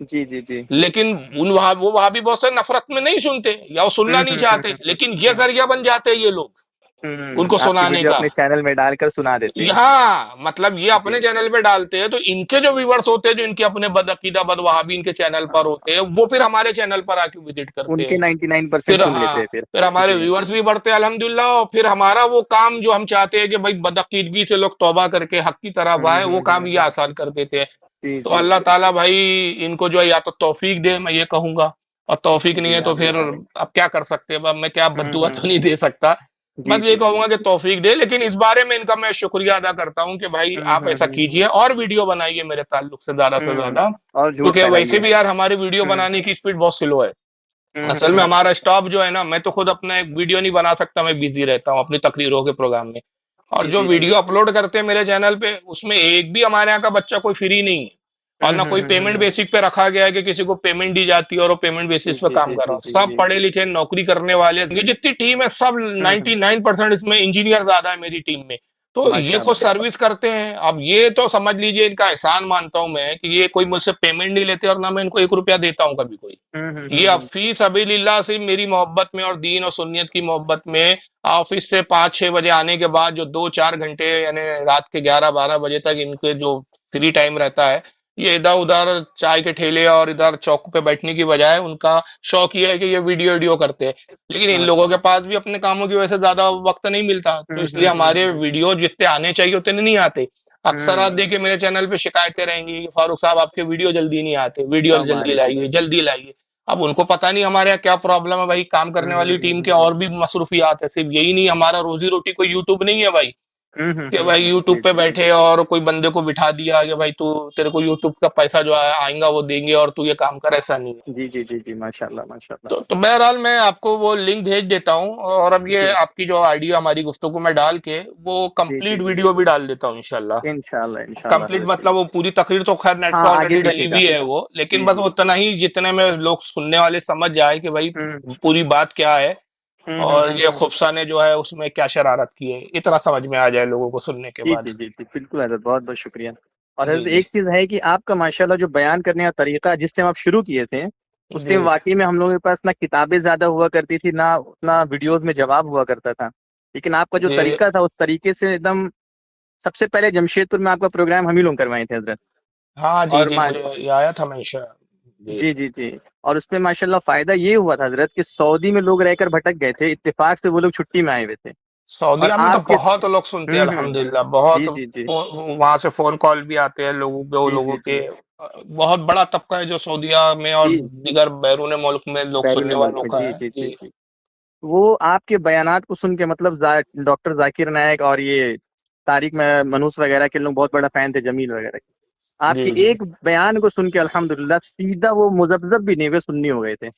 जी जी जी। लेकिन वो वहां भी बहुत से नफरत में नहीं सुनते या वो सुनना नहीं चाहते, लेकिन ये जरिया बन जाते हैं ये लोग उनको आपकी सुनाने वीडियो का। अपने चैनल में डालकर सुना देते हैं। हाँ मतलब ये जी। अपने चैनल पे डालते हैं तो इनके जो व्यूवर्स होते हैं, जो इनके अपने बदअकीदा बदवहाबी इनके चैनल पर होते हैं, वो फिर हमारे चैनल पर आके विजिट करते उनके हैं। 99% फिर सुन लेते हाँ, हैं फिर। फिर हमारे जी। व्यूवर्स भी बढ़ते हैं अल्हम्दुलिल्लाह, और फिर हमारा वो काम जो हम चाहते हैं कि भाई बदअकीदगी से लोग तौबा करके हक की तरफ आए, वो काम ये आसान कर देते हैं। जी तो जी अल्लाह जी ताला भाई इनको जो है या तो तौफीक दे, मैं ये कहूंगा, और तौफीक नहीं जी। है तो आमीन फिर आमीन। अब क्या कर सकते हैं, अब मैं क्या बद्दुआ तो नहीं दे सकता। जी बस ये जी जी। कहूंगा कि तौफीक दे, लेकिन इस बारे में इनका मैं शुक्रिया अदा करता हूं कि भाई आप ऐसा हम्म। कीजिए और वीडियो बनाइए मेरे ताल्लुक से ज्यादा, और झूठ क्योंकि वैसे फैलाइए। भी यार हमारी वीडियो हम्म बनाने की स्पीड बहुत स्लो है। असल में हमारा स्टॉप जो है ना, मैं तो खुद अपना एक वीडियो नहीं बना सकता, मैं बिजी रहता हूँ अपनी तकरीरों के प्रोग्राम में। और जी जो जी जी। वीडियो अपलोड करते हैं मेरे चैनल पे, उसमें एक भी हमारे यहाँ का बच्चा कोई फ्री नहीं है, और ना कोई पेमेंट बेसिक पे रखा गया है कि किसी को पेमेंट दी जाती है और वो पेमेंट जी बेसिस पे जी काम जी कर रहा जी हो। जी सब जी। पढ़े लिखे नौकरी करने वाले, ये जितनी टीम है सब 99% इसमें इंजीनियर ज्यादा है मेरी टीम में। तो ये खुद माशाल्लाह। सर्विस करते हैं। अब ये तो समझ लीजिए इनका एहसान मानता हूं मैं कि ये कोई मुझसे पेमेंट नहीं लेते और ना मैं इनको 1 रुपया देता हूं कभी कोई। ये अब फी सबीलिल्लाह से मेरी मोहब्बत में और दीन और सुन्नियत की मोहब्बत में, ऑफिस से 5-6 बजे आने के बाद जो 2-4 घंटे यानी रात के 11-12 बजे तक इनके जो फ्री टाइम रहता है, ये इधर उधर चाय के ठेले और इधर चौक पे बैठने की बजाय उनका शौक ये है कि ये वीडियो वीडियो करते हैं। लेकिन इन लोगों के पास भी अपने कामों की वजह से ज्यादा वक्त नहीं मिलता, तो इसलिए हमारे वीडियो जितने आने चाहिए उतने नहीं आते। अक्सर आप देखिए मेरे चैनल पे शिकायतें रहेंगी कि फारूक साहब आपके वीडियो जल्दी नहीं आते, वीडियो जल्दी हमारे जी। लाइए जल्दी लाइए। अब उनको पता नहीं हमारे यहाँ क्या प्रॉब्लम है भाई, काम करने वाली टीम के और भी मसरूफियात है, सिर्फ यही नहीं, हमारा रोजी रोटी कोई यूट्यूब नहीं है भाई कि भाई यूट्यूब जी पे जी जी। बैठे और कोई बंदे को बिठा दिया कि भाई तू, तेरे को यूट्यूब का पैसा जो आएगा वो देंगे और तू ये काम कर, ऐसा नहीं है। जी जी जी जी। माशाल्लाह माशाल्लाह। तो बहरहाल मैं आपको वो लिंक भेज देता हूँ, और अब ये जी आपकी जो आइडिया हमारी गुफ्तगू में डाल के वो जी जी कंप्लीट जी। वीडियो भी डाल देता हूँ इंशाल्लाह। इंशाल्लाह इंशाल्लाह कंप्लीट हजरत मतलब वो पूरी तकरीर तो खैर नेट हाँ पे आगे ऑलरेडी डली दिखेगा। हुई है वो, लेकिन जी बस जी। उतना ही जितने में लोग सुनने वाले समझ जाए कि भाई हम्म पूरी बात क्या है, और ये हम्म। खुफसा ने जो है उसमें क्या शरारत की है, इतना समझ में आ जाए लोगों को सुनने के जी बाद। जी जी जी बिल्कुल हजरत, बहुत बहुत शुक्रिया। और जी हजरत जी एक चीज है कि आपका माशाल्लाह जो बयान करने का तरीका जिस टाइम आप शुरू किए थे, उस टाइम जी वाकई में हम लोगों के पास ना किताबें ज्यादा हुआ करती थी, ना उतना वीडियोस में जवाब हुआ करता था। लेकिन आपका जो जी। तरीका था उस तरीके से एकदम, सबसे पहले जमशेदपुर में आपका प्रोग्राम हम ही लोग करवाए थे हजरत। हाँ जी और जी, मुझे ये आया था हमेशा। जी जी जी जी। और उसमें माशाल्लाह फायदा ये हुआ था हजरत कि सऊदी में लोग रहकर भटक गए थे, इत्तेफाक से वो लोग छुट्टी में आए हुए थे। और सऊदीया में तो आपके बहुत लोग सुनते हैं हम्म। अल्हम्दुलिल्लाह, बहुत। जी जी जी वहां से फोन कॉल भी आते हैं लोगों पे, वो जी लोगों जी के जी बहुत बड़ा तबका है जो सऊदीया में और जी। दीगर बैरून मुल्क में लोग बैरून सुनने मुल्क वालों में का जी है जी जी जी। जी। वो आपके बयानात को सुन के मतलब डॉक्टर जाकिर नायक और ये तारिक मनूस वगैरह के लोग बहुत बड़ा फैन थे, जमील वगैरह के। जी आपके जी। एक बयान को सुन के अल्हम्दुलिल्लाह सीधा वो मुजब्जब भी नहीं हुए, सुन्नी हो गए थे।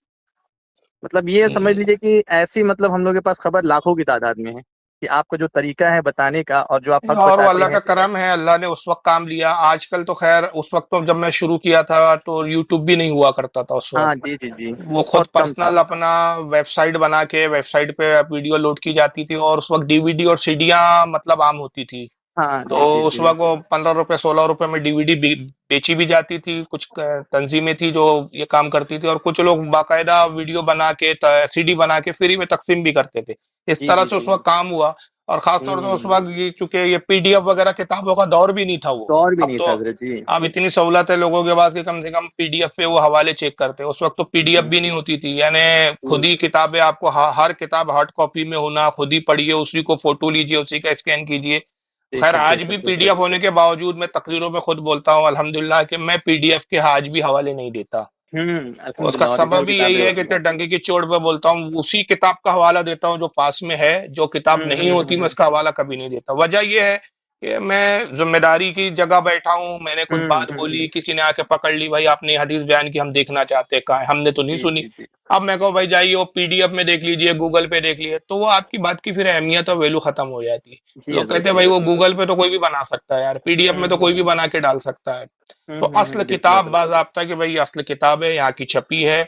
मतलब ये समझ लीजिए कि ऐसी मतलब हम लोग के पास खबर लाखों की तादाद में है कि आपका जो तरीका है बताने का और जो आप हक और वो बताते अल्लाह हैं। का करम है, अल्लाह ने उस वक्त काम लिया। आजकल तो खैर, उस वक्त तो जब मैं शुरू किया था तो यूट्यूब भी नहीं हुआ करता था उस हाँ वक्त। जी जी जी। वो खुद बहुत कम था। पर्सनल अपना वेबसाइट बना के वेबसाइट पे वीडियो लोड की जाती थी, और उस वक्त डीवीडी और सीडियां मतलब आम होती थी। हाँ तो जी जी उस जी वक्त वो 15 रुपए 16 रुपए में डीवीडी बेची भी जाती थी। कुछ तंजीमें थी जो ये काम करती थी, और कुछ लोग बाकायदा वीडियो बना के सीडी बना के फ्री में तकसीम भी करते थे। इस जी तरह जी से जी। उस वक्त काम हुआ। और खासतौर से उस हम्म। वक्त ये, चूंकि ये पीडीएफ वगैरह किताबों का दौर भी नहीं था वो। दौर भी अब नहीं तो था हजरत जी। अब इतनी सहूलत है लोगों के पास कि कम से कम पीडीएफ पे वो हवाले चेक करते हैं। उस वक्त तो पीडीएफ भी नहीं होती थी, यानी खुद ही किताबें आपको हर किताब हार्ड कॉपी में होना, खुद ही पढ़िए, उसी को फोटो लीजिए, उसी का स्कैन कीजिए। खैर बेशक आज भी बेशक बेशक। पीडीएफ होने के बावजूद मैं तकरीरों में खुद बोलता हूँ अल्हम्दुलिल्लाह कि मैं पीडीएफ के आज भी हवाले नहीं देता। उसका अल्हम्दुलिल्लाह, सबब ओरिजिनल भी यही किताबें है कि होती हैं। इतने डंके की चोट पे बोलता हूँ, उसी किताब का हवाला देता हूँ जो पास में है। जो किताब नहीं होती मैं हम्म। उसका हवाला कभी नहीं देता। वजह यह है कि मैं जिम्मेदारी की जगह बैठा हूँ, मैंने कुछ बात बोली, किसी ने आके पकड़ ली, भाई आपने ये हदीस बयान की, हम देखना चाहते हैं, कहाँ है? हमने तो नहीं जी सुनी। जी जी अब मैं कहूँ भाई जाइए वो पीडीएफ में देख लीजिए, गूगल पे देख लीजिए, तो वो आपकी बात की फिर अहमियत और वैल्यू खत्म हो जाती है। जी लोग हजरत कहते हैं जी। भाई वो गूगल पे तो कोई भी बना सकता है यार, पीडीएफ में तो कोई भी बना के डाल सकता है। तो असल बिल्कुल किताब हजरत। बाज़ाब्ता कि भाई असल किताब है, यहाँ की छपी है।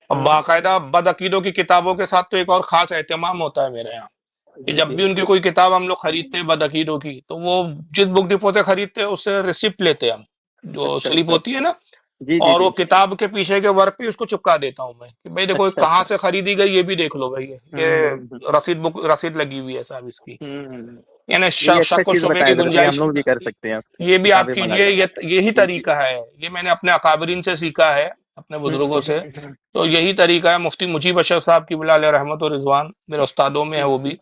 और हम्म। बाकायदा बदअकीदों की किताबों के साथ तो एक और खास एहतमाम होता है मेरे यहाँ, कि जी जब जी। भी उनकी कोई किताब हम लोग खरीदते हैं बदअकीदों की, तो वो जिस बुक डिपो से खरीदते हैं उससे रिसिप्ट लेते हैं हम, जो अच्छा स्लिप अच्छा। होती है ना, जी जी और जी। वो किताब के पीछे के वर्क पे उसको चिपका देता हूँ मैं कि भाई देखो ये अच्छा कहाँ अच्छा। से खरीदी गई, ये भी देख लो भाई, ये हम्म। रसीद लगी हुई है साहब इसकी। हम्म। यानी ये अच्छा शक और चीज शुबे बताया की हजरत, ये हम गुंजाइश, लोग भी कर सकते हैं, ये भी आप किताबें कीजिए। मंगाकर। ये यही जी जी। तरीका है, ये मैंने अपने अकाबरीन से सीखा है, अपने बुजुर्गों से। तो यही तरीका है। मुफ्ती मुजीब अशरफ साहब की बिला रहमत और रिजवान मेरे उस्तादों में है वो भी।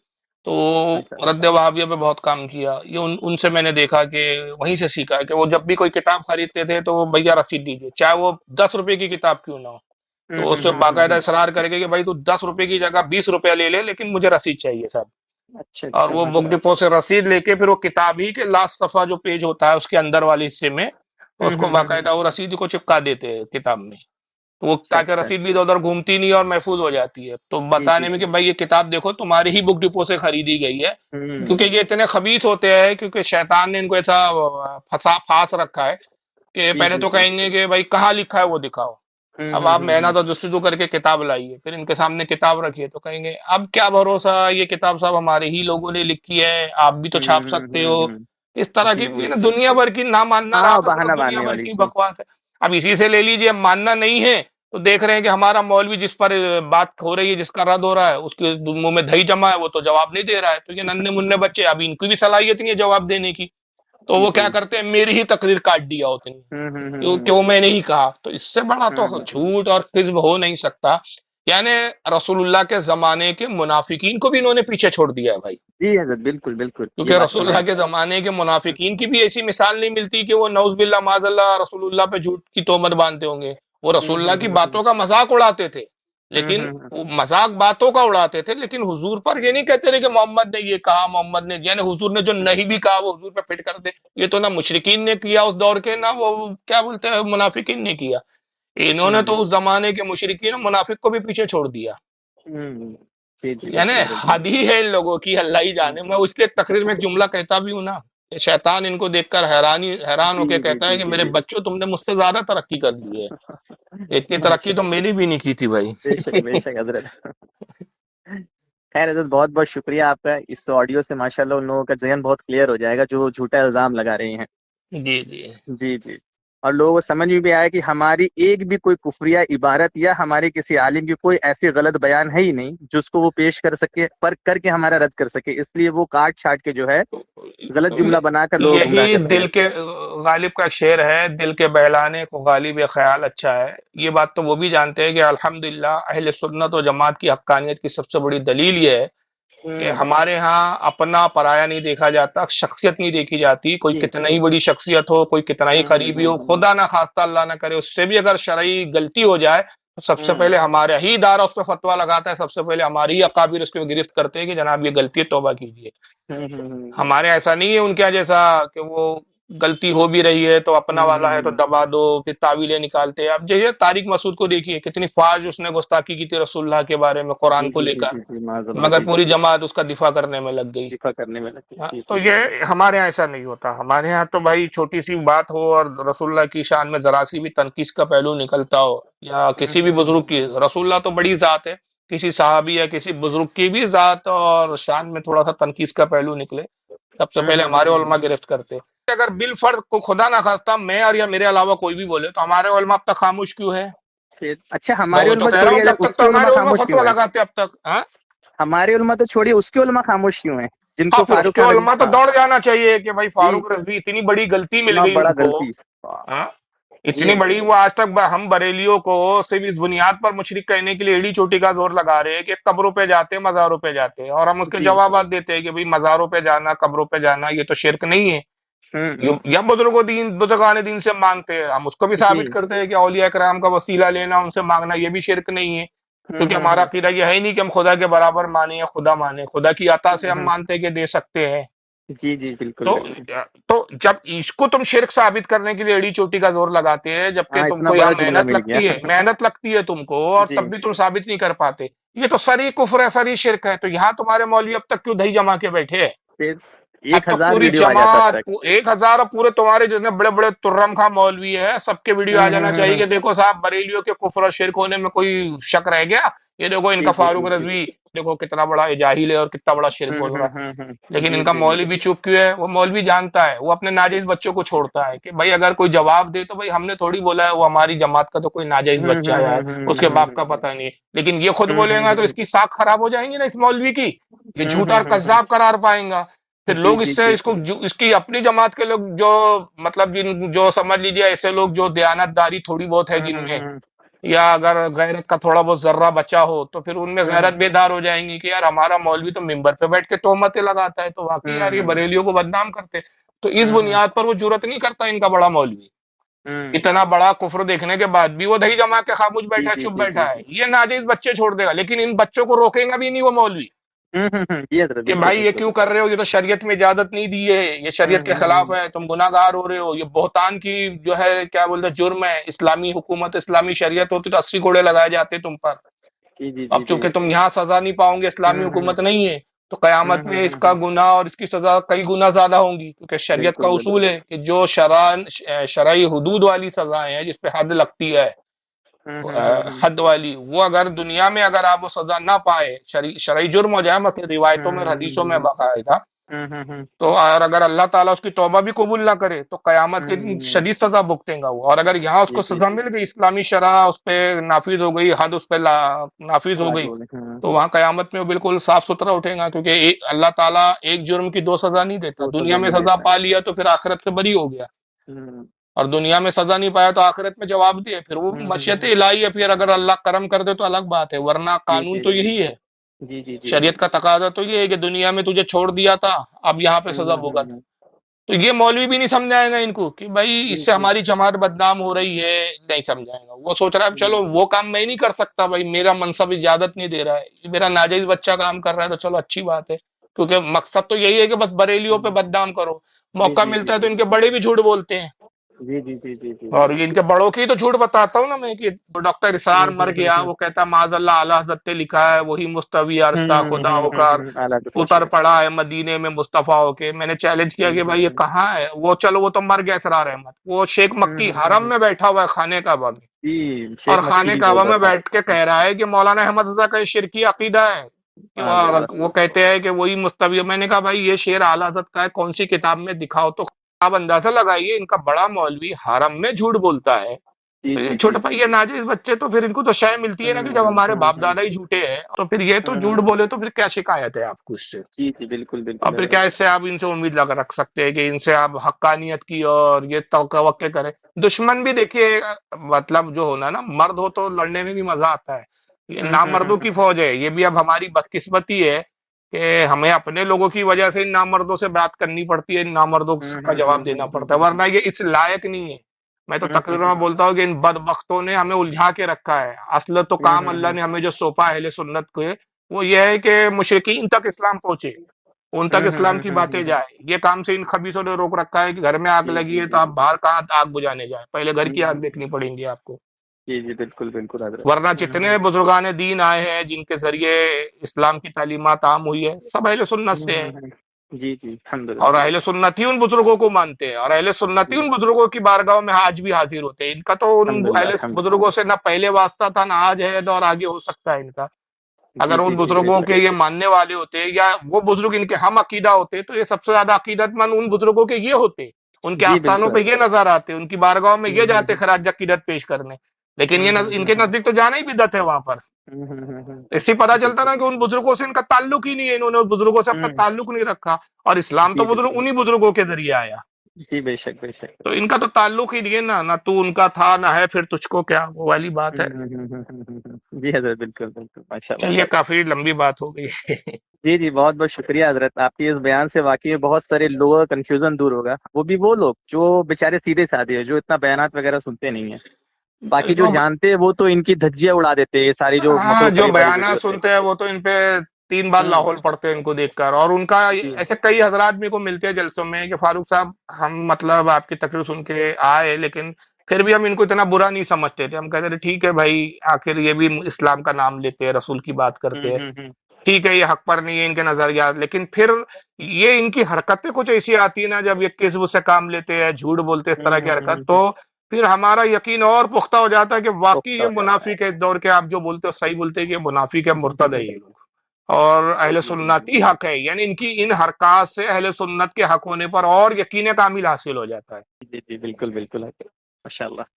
तो माशाल्लाह। रद्द वहाबिया पे बहुत काम किया, ये उनसे मैंने देखा कि वहीं से सीखा है कि वो जब भी कोई किताब खरीदते थे तो वो भैया रसीद दीजिए, चाहे वो 10 रुपए की किताब क्यों ना हो। तो उससे बाकायदा इसरार करेंगे कि भाई तू 10 रुपए की जगह 20 रुपया ले ले, लेकिन मुझे रसीद चाहिए साहब। अच्छा और अच्छा वो बुक माशाल्लाह। डिपो से रसीद लेके फिर वो किताब ही के लास्ट सफा जो पेज होता है उसके अंदर वाले हिस्से में उसको बाकायदा वो रसीद को चिपका देते हैं किताब में। तो वो अच्छा ताकि अच्छा। रसीद भी इधर उधर घूमती नहीं और महफूज हो जाती है, तो जी जी बताने में कि जी। भाई ये किताब देखो तुम्हारे ही बुक डिपो से खरीदी गई है। क्योंकि ये इतने खबीस होते हैं, क्योंकि शैतान ने इनको ऐसा फांस रखा है कि जी पहले जी तो जी। कहेंगे कि भाई कहाँ लिखा है वो दिखाओ। अब आप मेहनत और जस्तजू करके किताब लाइए, फिर इनके सामने किताब रखिए तो कहेंगे अब क्या भरोसा, ये किताब साहब हमारे ही लोगों ने लिखी है, आप भी तो छाप सकते हो। इस तरह की जी जी। ये ना दुनिया भर की, ना मानना रहा हाँ, तो बोलो बहाना दुनिया मारने भर वाली की चीज। बकवास है। अब इसी से ले लीजिए, अब मानना नहीं है तो देख रहे हैं कि हमारा मौलवी जिस पर बात हो रही है, जिसका रद्द हो रहा है, उसके मुंह में दही जमा है, वो तो जवाब नहीं दे रहा है। तो ये नन्हे मुन्ने बच्चे, अब इनकी भी सलाहियत नहीं है जवाब देने की, तो जी वो क्या जी। करते हैं, मेरी ही तकरीर काट दिया उतनी, क्यों हम्म। क्यों मैंने ही कहा। तो इससे बड़ा तो हम्म। झूठ और किज्ब हो नहीं सकता। यानी रसूलुल्लाह के जमाने के मुनाफिकीन को भी इन्होंने पीछे छोड़ दिया है भाई। जी हजरत, बिल्कुल बिल्कुल, ये क्योंकि बात तो है। रसूलुल्लाह के जमाने के मुनाफिकीन की भी ऐसी मिसाल नहीं मिलती कि वो नौजुबिल्ला माजल्ला रसूलुल्लाह पे झूठ की तोहमत बांधते होंगे। वो रसूलुल्लाह की बातों का मजाक उड़ाते थे, लेकिन वो मजाक बातों का उड़ाते थे, लेकिन हुजूर पर ये नहीं कहते थे कि मोहम्मद ने ये कहा, मोहम्मद ने, यानी हुजूर ने जो नहीं भी कहा वो हुजूर पे फिट कर दे। ये तो ना मुशरिकीन ने किया उस दौर के, ना वो क्या बोलते हैं मुनाफिकीन ने किया। इन्होंने तो उस जमाने के मुशरिकीन और मुनाफिक को भी पीछे छोड़ दिया। हम्म। जी जी यानी बिल्कुल हजरत। हद ही है इन लोगों की, अल्लाह ही जाने। मैं इसलिए तकरीर में एक जुमला कहता भी हूँ ना, कि शैतान इनको देखकर हैरान जी होकर जी कहता है जी कि जी मेरे जी। बच्चों तुमने मुझसे ज्यादा तरक्की कर ली है, इतनी तरक्की तो माशाल्लाह। मेरी भी नहीं की थी भाई। बेशक बेशक हजरत। खैर हजरत, बहुत बहुत शुक्रिया आपका। इस ऑडियो से माशाल्लाह उन लोगों का ज़हन बहुत क्लियर हो जाएगा जो झूठा इल्जाम लगा रहे हैं। जी जी। जी जी। और लोगों को समझ में भी आया कि हमारी एक भी कोई कुफरिया इबारत या हमारे किसी आलिम की कोई ऐसी गलत बयान है ही नहीं जिसको वो पेश कर सके, पर करके हमारा रद्द कर सके। इसलिए वो काट छाट के जो है गलत जुमला बनाकर लोगों को गुमराह यही करते दिल हैं। के गालिब का शेर है, दिल के बहलाने को गालिब ख्याल अच्छा है। ये बात तो वो भी जानते हैं कि अल्हम्दुलिल्लाह अहले सुन्नत और जमात की हक्कानियत की सबसे बड़ी दलील ये है कि हमारे यहाँ अपना पराया नहीं देखा जाता, शख्सियत नहीं देखी जाती। कोई जी। कितना ही बड़ी शख्सियत हो, कोई कितना ही करीबी हो, खुदा ना खास्ता अल्लाह ना करे, उससे भी अगर शरई गलती हो जाए तो सबसे पहले हमारा ही इदारा उस पर फतवा लगाता है, सबसे पहले हमारी ही अकाबिर उसको गिरफ्त करते हैं कि जनाब ये गलती है, तौबा कीजिए। हमारे ऐसा नहीं है उनके यहाँ जैसा कि वो गलती हो भी रही है तो अपना वाला है तो दबा दो, फिर तावीलें निकालते हैं। अब जैसे तारिक मसूद को देखिए, कितनी फाज उसने गुस्ताखी की थी रसूलुल्लाह के बारे में, कुरान जी को जी जी लेकर, जी जी माज़अल्लाह। मगर जी पूरी जमात उसका दिफा करने में लग गई। दिफा करने में लगे। हाँ, जी तो जी। ये हमारे यहाँ ऐसा नहीं होता। हमारे यहाँ तो भाई छोटी सी बात हो और रसूलुल्लाह की शान में जरा सी भी तनकीस का पहलू निकलता हो, या किसी भी बुजुर्ग की, रसूलुल्लाह तो बड़ी जात है, किसी साहबी या किसी बुजुर्ग की भी जात और शान में थोड़ा सा तनकीस का पहलू निकले سب سے پہلے ہمارے علماء گرفت کرتے. اگر بالفرض کو خدا نہ خواستہ میں اور یا میرے علاوہ کوئی بھی بولے تو ہمارے علماء اب تک خاموش کیوں ہے؟ اچھا ہمارے وہ تو علماء کہہ رہا ہوں چھوڑیے، کہ اب اگر تک اس تو کے علماء ہمارے علماء خاموش کیوں فتویٰ ہیں؟ لگاتے اب تک. ہاں ہمارے علماء تو چھوڑیے، اس کے علماء خاموش کیوں ہیں جن ہاں کو پھر اس فاروق کے خان علماء تو دوڑ جانا چاہیے کہ بھائی جی فاروق رضوی اتنی بڑی غلطی مل اتنا گئی بڑا ان کو. غلطی. ہاں جی اتنی بڑی، وہ آج تک ہم بریلیوں کو صرف اس بنیاد پر مشرک کہنے کے لیے ایڑی چوٹی کا زور لگا رہے ہیں کہ قبروں پہ جاتے ہیں، مزاروں پہ جاتے ہیں، اور ہم اس کے جی جوابات دیتے ہیں کہ بھئی مزاروں پہ جانا، قبروں پہ جانا یہ تو شرک نہیں ہے. یا بزرگان دین سے مانگتے ہیں، ہم اس کو بھی جی ثابت کرتے ہیں کہ اولیاء کرام کا وسیلہ لینا، ان سے مانگنا یہ بھی شرک نہیں ہے. کیونکہ ہمارا عقیدہ یہ ہے ہی نہیں کہ ہم خدا کے برابر مانیں یا خدا مانیں. خدا کی عطا سے ہم مانتے ہیں کہ دے سکتے ہیں. جی جی بالکل تو بالکل. تو جب اس کو تم شرک ثابت کرنے کے لیے ایڑی چوٹی کا زور لگاتے ہیں، جبکہ ہاں تم اتنا کو یہاں بڑا جملہ محنت مل گیا. لگتی ہے، تم کو، اور جی تب بھی تم ثابت نہیں کر پاتے. یہ تو سری کفر ہے، سری شرک ہے. تو یہاں تمہارے مولوی اب تک کیوں دہی جما کے بیٹھے ہیں؟ پھر اب تو 1000 پوری ویڈیو آ جاتا اب جماعت تک. 1000 اور پورے تمہارے جتنے بڑے بڑے ترم خاں مولوی ہے سب کے ویڈیو آ جانا چاہیے کہ دیکھو صاحب بریلیوں کے کفر اور شرک ہونے میں کوئی شک رہ گیا؟ یہ دیکھو ان جی کا جی فاروق جی جی. رضوی دیکھو کتنا بڑا جاہل ہے اور کتنا بڑا شرک بول رہا ہے. لیکن جی ان کا جی مولوی بھی چپ کیوں ہے؟ وہ مولوی جانتا ہے، وہ اپنے ناجائز بچوں کو چھوڑتا ہے کہ بھائی اگر کوئی جواب دے تو بھائی ہم نے تھوڑی بولا ہے وہ ہماری جماعت کا تو کوئی ناجائز بچہ ہے یار، اس کے باپ کا پتہ نہیں. لیکن یہ خود بولے گا تو اس کی ساکھ خراب ہو جائیں گی نا اس مولوی کی. یہ جھوٹا اور کذاب قرار پائیں گا. پھر جی لوگ جی اس سے جی اس کی اپنی جماعت کے لوگ جو مطلب جو سمجھ لیجیے ایسے لوگ جو دیانت داری تھوڑی بہت ہے جن میں، یا اگر غیرت کا تھوڑا بہت ذرہ بچا ہو تو پھر ان میں غیرت بیدار ہو جائیں گی کہ یار ہمارا مولوی تو ممبر پہ بیٹھ کے تہمتیں لگاتا ہے، تو واقعی یار یہ بریلیوں کو بدنام کرتے. تو اس بنیاد پر وہ جرت نہیں کرتا ان کا بڑا مولوی. اتنا بڑا کفر دیکھنے کے بعد بھی وہ دہی جما کے خاموش جی بیٹھا ہے، جی چپ جی جی بیٹھا ہے. جی. یہ ناجائز بچے چھوڑ دے گا لیکن ان بچوں کو روکیں گا بھی نہیں وہ مولوی جی حضرت کہ بالکل بھائی یہ بالکل. کیوں کر رہے ہو، یہ تو شریعت میں اجازت نہیں دی ہے، یہ شریعت کے خلاف ہے، تم گناہ گار ہو رہے ہو. یہ بہتان کی جو ہے کیا بولتے ہیں جرم ہے. اسلامی حکومت اسلامی شریعت ہوتی تو 80 کوڑے لگائے جاتے تم پر. جی جی جی اب جی. چونکہ تم یہاں سزا نہیں پاؤ گے، اسلامی حکومت نہیں ہے، تو قیامت میں اس کا گناہ اور اس کی سزا کئی گنا زیادہ ہوں گی. کیونکہ شریعت کا بالکل بالکل. اصول ہے کہ جو شرعی حدود والی سزائیں ہیں جس پہ حد لگتی ہے، حد والی، وہ اگر دنیا میں اگر آپ وہ سزا نہ پائے، شرعی جرم ہو جائے، مثلا روایتوں میں حدیثوں میں باقاعدہ، تو اور اگر اللہ تعالیٰ اس کی توبہ بھی قبول نہ کرے تو قیامت کے دن شدید سزا بھگتیں گا وہ. اور اگر یہاں اس جی کو جی سزا جی. مل گئی، اسلامی شرع اس پہ نافذ ہو گئی، حد اس پہ نافذ ہو گئی، لاگو ہو تو وہاں قیامت میں وہ بالکل صاف ستھرا اٹھے گا. کیونکہ اللہ تعالیٰ ایک جرم کی 2 سزا نہیں دیتا. تو دنیا سزا میں نہیں سزا دیتا. پا لیا تو پھر آخرت سے بری ہو گیا، اور دنیا میں سزا نہیں پایا تو آخرت میں جواب دیا. پھر وہ مشیت الہی ہے. پھر اگر اللہ کرم کر دے تو الگ بات ہے، ورنہ جی قانون جی تو جی یہی ہے. جی جی جی. شریعت کا تقاضا تو یہ ہے کہ دنیا میں تجھے چھوڑ دیا تھا، اب یہاں پہ سزا بھگت. تو یہ مولوی بھی نہیں سمجھائے گا ان کو کہ بھائی جی اس سے جی. ہماری جماعت بدنام ہو رہی ہے، نہیں سمجھائے گا. وہ سوچ رہا ہے چلو وہ کام میں نہیں کر سکتا، بھائی میرا منصب اجازت نہیں دے رہا ہے، یہ میرا ناجائز بچہ کام کر رہا ہے، تو چلو اچھی بات ہے. کیونکہ مقصد تو یہی ہے کہ بس بریلیوں پہ بدنام کرو. جی موقع جی جی ملتا ہے تو جی. ان کے بڑے بھی جھوٹ بولتے ہیں. جی جی جی جی جی. اور ان کے بڑوں کی تو جھوٹ بتاتا ہوں نا میں، کہ ڈاکٹر اسرار مر گیا، وہ کہتا معاذ اللہ اعلی حضرت نے لکھا ہے وہی مستوی عرصہ خدا ہو کر اعلیٰ اتر پڑا ہے مدینے میں مصطفیٰ ہو کے. میں نے چیلنج کیا کہ بھائی یہ کہاں ہے وہ، چلو وہ تو مر گیا اسرار احمد، وہ شیخ مکی حرم میں بیٹھا ہوا ہے خانہ کعبہ میں، جی اور شیخ خانہ مکی بھی بول کعبہ رہا میں تھا. بیٹھ کے کہہ رہا ہے کہ مولانا احمد رضا کا یہ شرکی عقیدہ ہے کہ معاذ اللہ. وہ کہتے ہیں کہ وہی مستوی. میں نے کہا بھائی یہ شعر اعلی حضرت کا ہے، کون سی کتاب میں دکھاؤ. تو آپ اندازہ لگائیے ان کا بڑا مولوی حرم میں جھوٹ بولتا ہے. جی جی جی چھوٹے بھائی یہ ناجائز بچے، تو پھر ان کو تو شے ملتی ہے نا کہ جب ہمارے باپ دادا ہی جھوٹے ہیں تو پھر یہ تو جھوٹ بولے تو پھر کیا شکایت ہے آپ کو اس سے؟ جی جی بالکل اور بالکل پھر حضرت. کیا اس سے آپ ان سے امید لگا رکھ سکتے ہیں کہ ان سے آپ حقانیت کی اور یہ توقع کریں؟ دشمن بھی دیکھیے مطلب جو ہونا نا، مرد ہو تو لڑنے میں بھی مزہ آتا ہے. یہ نامردوں کی فوج ہے. یہ بھی اب ہماری بدقسمتی ہے کہ ہمیں اپنے لوگوں کی وجہ سے ان نامردوں سے بات کرنی پڑتی ہے، ان نامردوں کا جواب دینا پڑتا ہے، ورنہ یہ اس لائق نہیں ہے. میں تو تقریرا بولتا ہوں کہ ان بدبختوں نے ہمیں الجھا کے رکھا ہے. اصل تو کام اللہ نے ہمیں جو سونپا اہل سنت کو، وہ یہ ہے کہ مشرکین تک اسلام پہنچے، ان تک اسلام کی باتیں جائے. یہ کام سے ان خبیثوں نے روک رکھا ہے کہ گھر میں آگ جی لگی جی ہے تو جی آپ باہر کہاں آگ بجھانے جائیں، پہلے گھر کی آگ دیکھنی پڑیں گی آپ کو. جی جی بالکل بالکل حضرت. ورنہ جتنے بزرگان دین آئے ہیں جن کے ذریعے اسلام کی تعلیمات عام ہوئی ہے، سب اہل سنت سے ہیں. جی جی الحمد اور للہ. اہل سنت ہی ان بزرگوں کو مانتے ہیں، اور اہل سنت ہی ان بزرگوں کی بارگاہوں میں آج بھی حاضر ہوتے ہیں. ان کا تو ان الحمد للہ اہل الحمد للہ. بزرگوں سے نہ پہلے واسطہ تھا، نہ آج ہے، اور آگے ہو سکتا ہے ان کا. اگر ان بزرگوں کے یہ ماننے والے ہوتے یا وہ بزرگ ان کے ہم عقیدہ ہوتے تو یہ سب سے زیادہ عقیدت مند ان بزرگوں کے یہ ہوتے، ان کے جی آستانوں پہ بالکل. یہ نظر آتے، ان کی بارگاہوں میں یہ جاتے خراج عقیدت پیش کرنے، لیکن یہ ان کے نزدیک تو جانا ہی بدعت ہے وہاں پر. اس سے پتا چلتا نا کہ ان بزرگوں سے ان کا تعلق ہی نہیں ہے، انہوں نے بزرگوں سے اپنا تعلق نہیں رکھا، اور اسلام تو جی بالکل. انہی بزرگوں کے ذریعے آیا، جی بے شک بے شک. تو ان کا تو تعلق ہی نہیں ہے نہ تو ان کا تھا نہ ہے، پھر تجھ کو کیا، وہ والی بات ہے. جی حضرت بالکل بالکل ماشاء اللہ. چلیے کافی لمبی بات ہو گئی. جی جی بہت بہت شکریہ حضرت، آپ کی اس بیان سے واقعی بہت سارے لوگوں کا کنفیوژن دور ہوگا، وہ بھی وہ لوگ جو بیچارے سیدھے سادے ہیں، جو اتنا بیانات وغیرہ سنتے نہیں ہیں. باقی جو جانتے ہیں وہ تو ان کی دھجیاں اڑا دیتے ہیں، یہ ساری جو ہاں، مکرو جو فریب والی بیانات ویڈیوز سنتے ہیں وہ تو ان پہ 3 بار لاہور پڑتے ہیں ان کو دیکھ کر، اور ان کا ایسے کئی حضرات بھی کو ملتے ہیں جلسوں میں کہ فاروق صاحب ہم مطلب آپ کی تقریر سن کے آئے، لیکن پھر بھی ہم ان کو اتنا برا نہیں سمجھتے تھے، ہم کہتے تھے ٹھیک ہے بھائی، آخر یہ بھی اسلام کا نام لیتے ہیں، رسول کی بات کرتے ہیں، ٹھیک ہے یہ حق پر نہیں ہے ان کے نظریات، لیکن پھر یہ ان کی حرکتیں کچھ ایسی آتی ہیں نا، جب یہ کس سے کام لیتے ہیں، جھوٹ بولتے اس طرح کی حرکت، تو پھر ہمارا یقین اور پختہ ہو جاتا ہے کہ واقعی یہ منافق ہے. اس دور کے آپ جو بولتے ہو صحیح بولتے ہیں کہ یہ منافق ہے، مرتد ہے یہ لوگ، اور اہل سنت ہی حق ہے، یعنی ان حرکات سے اہل سنت کے حق ہونے پر اور یقین کامل حاصل ہو جاتا ہے. جی جی بالکل بالکل ماشاء اللہ.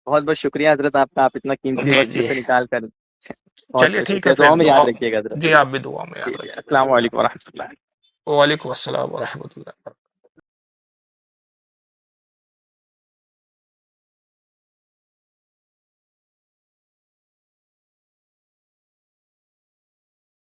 بہت بہت شکریہ حضرت آپ کا، آپ اتنا قیمتی جی وقت جی سے نکال کر. بہت چلیے بہت ٹھیک ہے شکریہ، پھر دعاؤں میں یاد رکھیے گا حضرت. جی آپ بھی دعا میں جی یاد جی رکھیے. السلام علیکم ورحمۃ اللہ. وعلیکم السلام ورحمۃ اللہ.